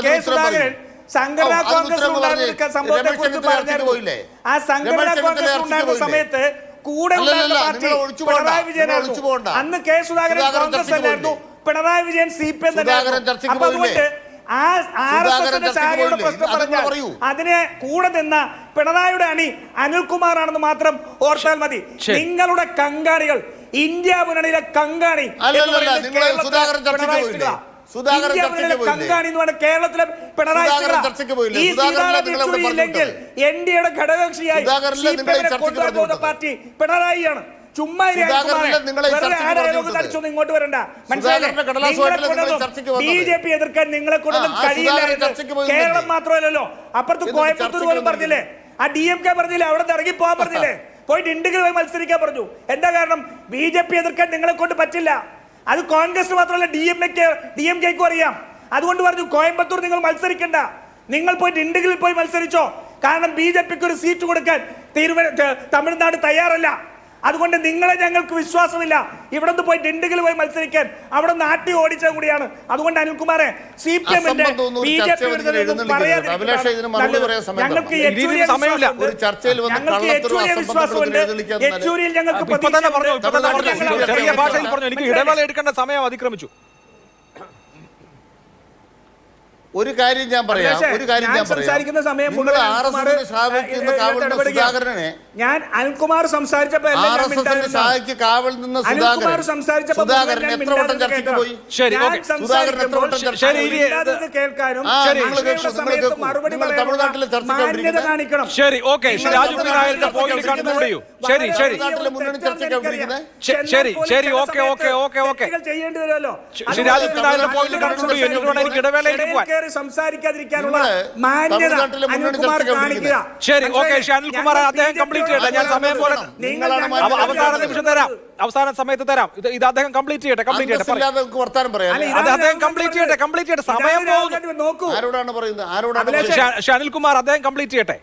K. സുധാകരൻ സംഘടനാ അത് കോൺഗ്രസ് ഉത്തരം ഉണ്ടായിരുന്ന സംഭവത്തെ കുറിച്ച് രമേശ് പറഞ്ഞായിരുന്നു. പോയില്ലേ? ആ സംഘടനാ രമേശ് കോൺഗ്രസ് ചെന്നിത്തല ഉണ്ടായിരുന്ന ചർച്ചയ്ക്ക് സമയത്ത് കൂടെ ഉണ്ടായിരുന്ന അല്ലല്ല, പാർട്ടി നിങ്ങൾ ഒളിച്ചു പോകണ്ട. പിണറായി നിങ്ങൾ ഒളിച്ചു വിജയനായിരുന്നു. പോകണ്ട. അന്ന് കെ സുധാകരൻ കോൺഗ്രസ് ചർച്ചയ്ക്ക് അല്ലായിരുന്നു, പോയില്ലേ? പിണറായി വിജയൻ CPM സുധാകരൻ ചർച്ചയ്ക്ക് അപ്പൊ അതുകൊണ്ട് പോയില്ലേ? ആ RSSന്റെ ചർച്ചയ്ക്ക് ശാഖയുടെ പോയില്ലേ? പ്രശ്നം അതൊന്ന് പറഞ്ഞാൽ പറയൂ. അതിനെ കൂടെ നിന്ന പിണറായിയുടെ അണി അനിൽകുമാറാണെന്ന് മാത്രം ഓർത്താൽ മതി. ശരി. നിങ്ങളുടെ കങ്കാണികൾ, ഇന്ത്യ മുന്നണിയിലെ കങ്കാണി എന്ന് അല്ലല്ല, പറയുന്നത് നിങ്ങൾ കേരളത്തിലെ സുധാകരൻ ചർച്ചയ്ക്ക് പിണറായി പോയില്ലേ? സ്റ്റികളാ. സുധാകരൻ ഇന്ത്യ ചർച്ചയ്ക്ക് മുന്നണിയിലെ പോയില്ലേ? കങ്കാണി എന്ന് പറയുന്നത് കേരളത്തിലെ പിണറായി സുധാകരൻ സ്റ്റികളാ. ചർച്ചയ്ക്ക് പോയില്ലേ? ഈ സുധാകരനെ സീതാറാം നിങ്ങൾ ഇവിടെ യെച്ചൂരി പറഞ്ഞിട്ടുണ്ട്. എൻഡിയുടെ ഘടകകക്ഷിയായി സുധാകരനെ നിങ്ങൾ ഈ ചർച്ചയ്ക്ക് കൊണ്ടുപോകുന്ന പറഞ്ഞിട്ടുണ്ട്. പാർട്ടി പിണറായിയാണ്. ചുമ്മാ ഇരി സുധാകരനെ അനിൽകുമാറെ. നിങ്ങൾ ഈ വെറുതെ ചർച്ചയ്ക്ക് ആരായാലും പറഞ്ഞിട്ടുണ്ട്. തടിച്ചൊന്നും ഇങ്ങോട്ട് വരണ്ട. മനസ്സിലായില്ലേ? സുധാകരന്റെ കടലാസുമായിട്ടല്ലേ നിങ്ങൾ ഈ ചർച്ചയ്ക്ക് വന്നത്? BJP എതിർക്കാൻ നിങ്ങളെ കൊണ്ടൊന്നും ആ, കഴിയില്ല സുധാകരൻ എന്ന് ചർച്ചയ്ക്ക് പോയിരുന്നില്ലേ? കേരളം മാത്രമല്ലല്ലോ, അപ്പുറത്ത് എന്നിട്ട് കോയമ്പത്തൂർ ചർച്ചയ്ക്ക് പോലും പറഞ്ഞില്ലേ? ആ DMK പറഞ്ഞില്ലേ, അവിടെ നിന്ന് ഇറങ്ങി പോകാൻ പറഞ്ഞില്ലേ? പോയി ഡിണ്ടിഗൽ പോയി മത്സരിക്കാൻ പറഞ്ഞു. എന്താ കാരണം? BJP എതിർക്കാൻ നിങ്ങളെ കൊണ്ട് പറ്റില്ല. അത് കോൺഗ്രസ് മാത്രമല്ല, DMKക്കും അറിയാം. അതുകൊണ്ട് പറഞ്ഞു കോയമ്പത്തൂർ നിങ്ങൾ മത്സരിക്കണ്ട, നിങ്ങൾ പോയി ഡിണ്ടിഗലിൽ പോയി മത്സരിച്ചോ. കാരണം BJPക്ക് ഒരു സീറ്റ് കൊടുക്കാൻ തമിഴ്നാട് തയ്യാറല്ല. അതുകൊണ്ട് നിങ്ങളെ ഞങ്ങൾക്ക് വിശ്വാസമില്ല. ഇവിടെ നിന്ന് പോയി ഡിണ്ടിഗൽ പോയി മത്സരിക്കാൻ അവിടെ നാട്ടി ഓടിച്ച കൂടിയാണ്. അതുകൊണ്ട് അനിൽകുമാറെ, CPM-ന്റെ BJP ഞങ്ങൾക്ക് വിശ്വാസമുണ്ട്. യെച്ചൂരിയിൽ ഞങ്ങൾക്ക് ചെറിയ ഭാഷയിൽ പറഞ്ഞു. എനിക്ക് ഇടവേള എടുക്കേണ്ട സമയം അതിക്രമിച്ചു. ഒരു കാര്യം ഞാൻ പറയാം. സംസാരിക്കുന്ന സമയം നിങ്ങൾ RSSന്റെ ശാഖയ്ക്ക് നിന്ന് കാവൽ നിന്ന സുധാകരനെ, ഞാൻ അനിൽകുമാർ സംസാരിച്ചപ്പോൾ RSSന്റെ ശാഖയ്ക്ക് കാവൽ നിന്ന സുധാകരൻ എത്ര വട്ടം ചർച്ചയ്ക്ക് പോയി? ശരി, ഓക്കെ. സുധാകരൻ എത്ര വട്ടം ചർച്ചയ്ക്ക് പോയി? കേൾക്കാനും തമിഴ്നാട്ടിലെ ചർച്ചയ്ക്ക് കാണിക്കണം. ശരി, ഓക്കെ. രാജു പി നായരുടെ പോയിന്റ് കൺക്ലൂഡ് ചെയ്യൂ. ശരി, ശരി, മുന്നണി ചർച്ചയ്ക്ക് ശരി, ശരി, ഓക്കെ, ഓക്കെ, ഓക്കെ, ഓക്കെ. ചെയ്യേണ്ടി വരുമല്ലോ. ശ്രീ രാജു പി നായരുടെ പോയിന്റ് കൺക്ലൂഡ് ചെയ്യൂ. എന്നിട്ട് എനിക്ക് ഇടവേളയിലേക്ക് പോകാൻ. സംസാരിക്കാതിരിക്കാനുള്ള മാന്യത അനിൽകുമാർ കാണിക്കുക. ശരി, ഓക്കെ. അനിൽകുമാർ അദ്ദേഹം കംപ്ലീറ്റ് ചെയ്യട്ടെ. ഞാൻ സമയം പോലെ അവസാന നിമിഷം തരാം, അവസാന സമയത്ത് തരാം. ഇത് അദ്ദേഹം കംപ്ലീറ്റ് ചെയ്യട്ടെ. വർത്താനം പറയാം. അദ്ദേഹം കംപ്ലീറ്റ് ചെയ്യട്ടെ. സമയം പോകുന്നു. നോക്കൂ, ആരോടാണ് പറയുന്നത്? അനിൽകുമാർ അദ്ദേഹം കംപ്ലീറ്റ് ചെയ്യട്ടെ.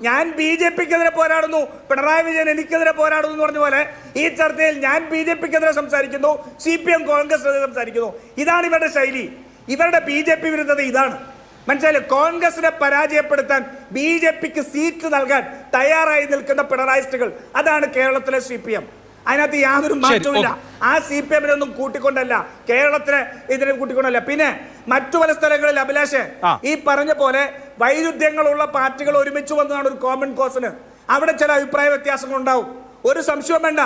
ഞാൻ BJPക്കെതിരെ പോരാടുന്നു, പിണറായി വിജയൻ എനിക്കെതിരെ പോരാടുന്നു എന്ന് പറഞ്ഞ പോലെ ഈ ചർച്ചയിൽ ഞാൻ BJPക്കെതിരെ സംസാരിക്കുന്നു, CPM കോൺഗ്രസിനെതിരെ സംസാരിക്കുന്നു. ഇതാണ് ഇവരുടെ ശൈലി. ഇവരുടെ BJP വിരുദ്ധത ഇതാണ്. മനസ്സിലായി? കോൺഗ്രസിനെ പരാജയപ്പെടുത്താൻ BJPക്ക് സീറ്റ് നൽകാൻ തയ്യാറായി നിൽക്കുന്ന പിണറായിസ്റ്റുകൾ, അതാണ് കേരളത്തിലെ CPM. അതിനകത്ത് യാതൊരു മാറ്റവുമില്ല. ആ CPM-നൊന്നും കൂട്ടിക്കൊണ്ടല്ല, കേരളത്തിലെ ഇതിനെ കൂട്ടിക്കൊണ്ടല്ല. പിന്നെ മറ്റു പല സ്ഥലങ്ങളിൽ അഭിലാഷ് ഈ പറഞ്ഞ പോലെ വൈരുദ്ധ്യങ്ങളുള്ള പാർട്ടികൾ ഒരുമിച്ച് വന്നതാണ് ഒരു കോമൺ കോസിന്. അവിടെ ചില അഭിപ്രായ വ്യത്യാസങ്ങൾ ഉണ്ടാവും, ഒരു സംശയവും വേണ്ട.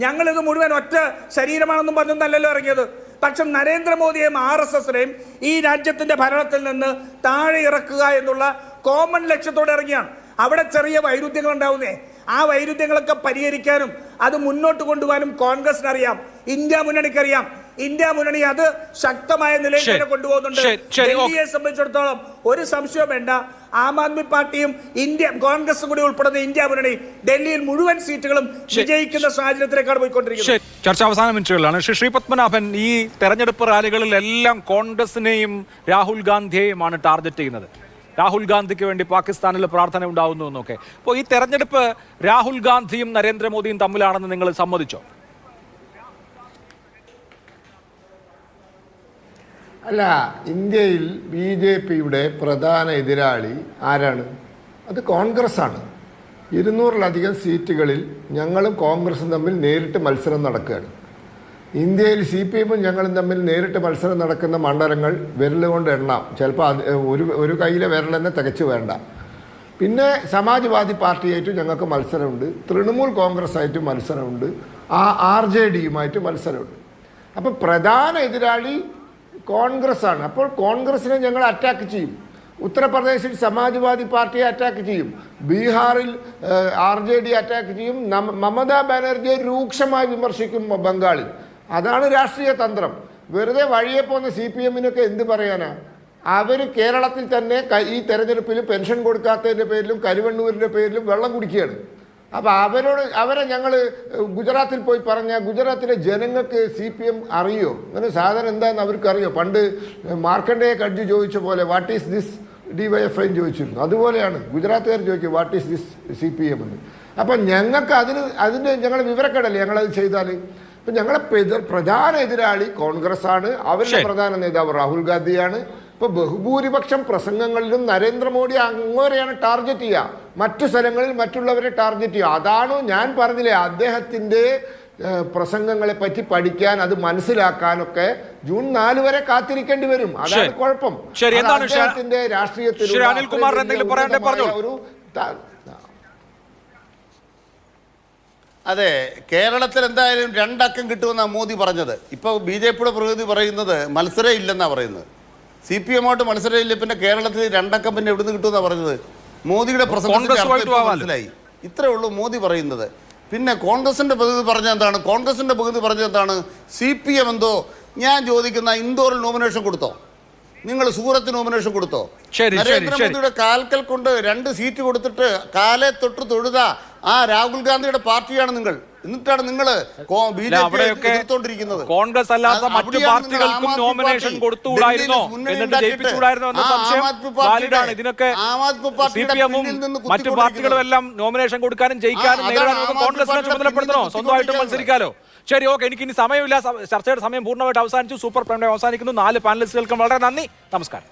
ഞങ്ങളിത് മുഴുവൻ ഒറ്റ ശരീരമാണെന്നും പറഞ്ഞൊന്നല്ലല്ലോ ഇറങ്ങിയത്. പക്ഷെ നരേന്ദ്രമോദിയെയും RSSനെയും ഈ രാജ്യത്തിന്റെ ഭരണത്തിൽ നിന്ന് താഴെ ഇറക്കുക എന്നുള്ള കോമൺ ലക്ഷ്യത്തോടെ ഇറങ്ങിയാണ്. അവിടെ ചെറിയ വൈരുദ്ധ്യങ്ങൾ ഉണ്ടാവുന്നേ, ആ വൈരുദ്ധ്യങ്ങളൊക്കെ പരിഹരിക്കാനും അത് മുന്നോട്ട് കൊണ്ടുപോകാനും കോൺഗ്രസിനറിയാം, ഇന്ത്യ മുന്നണിക്കറിയാം. ഇന്ത്യ മുന്നണി അത് ശക്തമായ നിലയിൽ തന്നെ കൊണ്ടുപോകുന്നുണ്ട്. ഡൽഹിയെ സംബന്ധിച്ചിടത്തോളം ഒരു സംശയവും വേണ്ട, ആം ആദ്മി പാർട്ടിയും കോൺഗ്രസും കൂടി ഉൾപ്പെടുന്ന ഇന്ത്യ മുന്നണി ഡൽഹിയിൽ മുഴുവൻ സീറ്റുകളും വിജയിക്കുന്ന സാഹചര്യത്തിലേക്കാണ് പോയിക്കൊണ്ടിരിക്കുന്നത്. ചർച്ച അവസാന മിനിറ്റുകളിലാണ്. ശ്രീ പത്മനാഭൻ, ഈ തെരഞ്ഞെടുപ്പ് റാലികളിലെല്ലാം കോൺഗ്രസിനെയും രാഹുൽ ഗാന്ധിയെയുമാണ് ടാർഗറ്റ് ചെയ്യുന്നത്. രാഹുൽ ഗാന്ധിക്ക് വേണ്ടി പാകിസ്ഥാനിൽ പ്രാർത്ഥന ഉണ്ടാവുന്നു എന്നൊക്കെ. അപ്പോൾ ഈ തെരഞ്ഞെടുപ്പ് രാഹുൽ ഗാന്ധിയും നരേന്ദ്രമോദിയും തമ്മിലാണെന്ന് നിങ്ങൾ സമ്മതിച്ചോ? അല്ല, ഇന്ത്യയിൽ BJPയുടെ പ്രധാന എതിരാളി ആരാണ്? അത് കോൺഗ്രസ്സാണ്. 200-ലധികം സീറ്റുകളിൽ ഞങ്ങളും കോൺഗ്രസും തമ്മിൽ നേരിട്ട് മത്സരം നടക്കുകയാണ്. ഇന്ത്യയിൽ CPM-ഉം ഞങ്ങളും തമ്മിൽ നേരിട്ട് മത്സരം നടക്കുന്ന മണ്ഡലങ്ങൾ വിരലുകൊണ്ട് എണ്ണാം. ചിലപ്പോൾ ഒരു കയ്യിലെ വിരൽ തന്നെ തികച്ചു വേണ്ട. പിന്നെ സമാജ്വാദി പാർട്ടിയായിട്ട് ഞങ്ങൾക്ക് മത്സരമുണ്ട്, തൃണമൂൽ കോൺഗ്രസ്സായിട്ട് മത്സരമുണ്ട്, RJDയുമായിട്ട് മത്സരമുണ്ട്. അപ്പോൾ പ്രധാന എതിരാളി കോൺഗ്രസ്സാണ്. അപ്പോൾ കോൺഗ്രസിനെ ഞങ്ങൾ അറ്റാക്ക് ചെയ്യും. ഉത്തർപ്രദേശിൽ സമാജ്വാദി പാർട്ടിയെ അറ്റാക്ക് ചെയ്യും, ബീഹാറിൽ RJD അറ്റാക്ക് ചെയ്യും, മമതാ ബാനർജിയെ രൂക്ഷമായി വിമർശിക്കും ബംഗാളിൽ. അതാണ് രാഷ്ട്രീയ തന്ത്രം. വെറുതെ വഴിയെ പോകുന്ന CPM-നൊക്കെ എന്ത് പറയാനാ? അവർ കേരളത്തിൽ തന്നെ ഈ തെരഞ്ഞെടുപ്പിൽ പെൻഷൻ കൊടുക്കാത്തതിൻ്റെ പേരിലും കരുവണ്ണൂരിൻ്റെ പേരിലും വെള്ളം കുടിക്കുകയാണ്. അപ്പോൾ അവരെ ഞങ്ങൾ ഗുജറാത്തിൽ പോയി പറഞ്ഞാൽ ഗുജറാത്തിലെ ജനങ്ങൾക്ക് CPM അറിയോ? അങ്ങനെ സാധനം എന്താണെന്ന് അവർക്കറിയോ? പണ്ട് മാർക്കണ്ഡേയ കഡ്ജി ചോദിച്ച പോലെ വാട്ട് ഈസ് ദിസ് DYFI എന്ന് ചോദിച്ചിരുന്നു. അതുപോലെയാണ് ഗുജറാത്തുകാർ ചോദിക്കുക വാട്ട് ഈസ് ദിസ് CPM എന്ന്. അപ്പം ഞങ്ങൾക്ക് അതിന് ഞങ്ങൾ വിവരക്കേടല്ലേ ഞങ്ങളത് ചെയ്താൽ. ഇപ്പം ഞങ്ങളെ പ്രധാന എതിരാളി കോൺഗ്രസ് ആണ്. അവരുടെ പ്രധാന നേതാവ് രാഹുൽ ഗാന്ധിയാണ്. ഇപ്പോൾ ബഹുഭൂരിപക്ഷം പ്രസംഗങ്ങളിലും നരേന്ദ്രമോദി അങ്ങോരെയാണ് ടാർഗറ്റ് ചെയ്യുക, മറ്റു സ്ഥലങ്ങളിൽ മറ്റുള്ളവരെ ടാർഗറ്റ് ചെയ്യുക. അതാണ് ഞാൻ പറഞ്ഞില്ലേ, അദ്ദേഹത്തിൻ്റെ പ്രസംഗങ്ങളെ പറ്റി പഠിക്കാൻ, അത് മനസ്സിലാക്കാനൊക്കെ ജൂൺ 4 വരെ കാത്തിരിക്കേണ്ടി വരും. അതാണ് കുഴപ്പം. അദ്ദേഹത്തിന്റെ രാഷ്ട്രീയത്തിൽ ഒരു അതെ, കേരളത്തിൽ എന്തായാലും 2 അക്കം കിട്ടുമെന്നാണ് മോദി പറഞ്ഞത്. ഇപ്പോൾ BJPയുടെ പ്രതിനിധി പറയുന്നത് മത്സരം ഇല്ലെന്നാണ് പറയുന്നത്. CPM-ആയിട്ട് മത്സരം ഇല്ല, പിന്നെ കേരളത്തിൽ 2 അക്കം പിന്നെ എവിടുന്ന് കിട്ടുമെന്നാണ് പറഞ്ഞത്. മോദിയുടെ പ്രസംഗത്തിൽ മനസ്സിലായി. ഇത്രേ ഉള്ളൂ മോദി പറയുന്നത്. പിന്നെ കോൺഗ്രസിന്റെ പ്രതിനിധി പറഞ്ഞ എന്താണ്? കോൺഗ്രസിന്റെ പ്രതിനിധി പറഞ്ഞ എന്താണ്? CPM എന്തോ, ഞാൻ ചോദിക്കുന്ന ഇൻഡോറിൽ നോമിനേഷൻ കൊടുത്തോ? നിങ്ങൾ സൂറത്ത് നോമിനേഷൻ കൊടുത്തോ? നരേന്ദ്രമോദിയുടെ കാൽക്കൽ കൊണ്ട് 2 സീറ്റ് കൊടുത്തിട്ട് കാലെ തൊട്ട് തൊഴുത ആ രാഹുൽ ഗാന്ധിയുടെ പാർട്ടിയാണ് നിങ്ങൾ. എന്നിട്ടാണ് നിങ്ങൾ എതിർത്തോണ്ടിരിക്കുന്നത്. കോൺഗ്രസ് അല്ലാത്ത മറ്റു പാർട്ടികൾക്കും നോമിനേഷൻ കൊടുത്തുകൂടായിരുന്നോ, എന്നിട്ട് ജയിപ്പിച്ചുകൂടായിരുന്നോ എന്ന സംശയം വാലിഡാണ്. ഇതിനൊക്കെ CPM-ഉം മറ്റു പാർട്ടികളും എല്ലാം നോമിനേഷൻ കൊടുക്കാനും ജയിക്കാനും നേരിടാനും കോൺഗ്രസിനെ ചുമതലപ്പെടുത്തണോ? സ്വന്തമായിട്ടും മത്സരിക്കാലോ? ശരി, ഓക്കെ, എനിക്കിനി സമയമില്ല. ചർച്ചയുടെ സമയം പൂർണ്ണമായിട്ട് അവസാനിച്ചു. സൂപ്പർ പ്രൈം ടൈം അവസാനിക്കുന്നു. 4 പാനലിസ്റ്റുകൾക്കും വളരെ നന്ദി. നമസ്കാരം.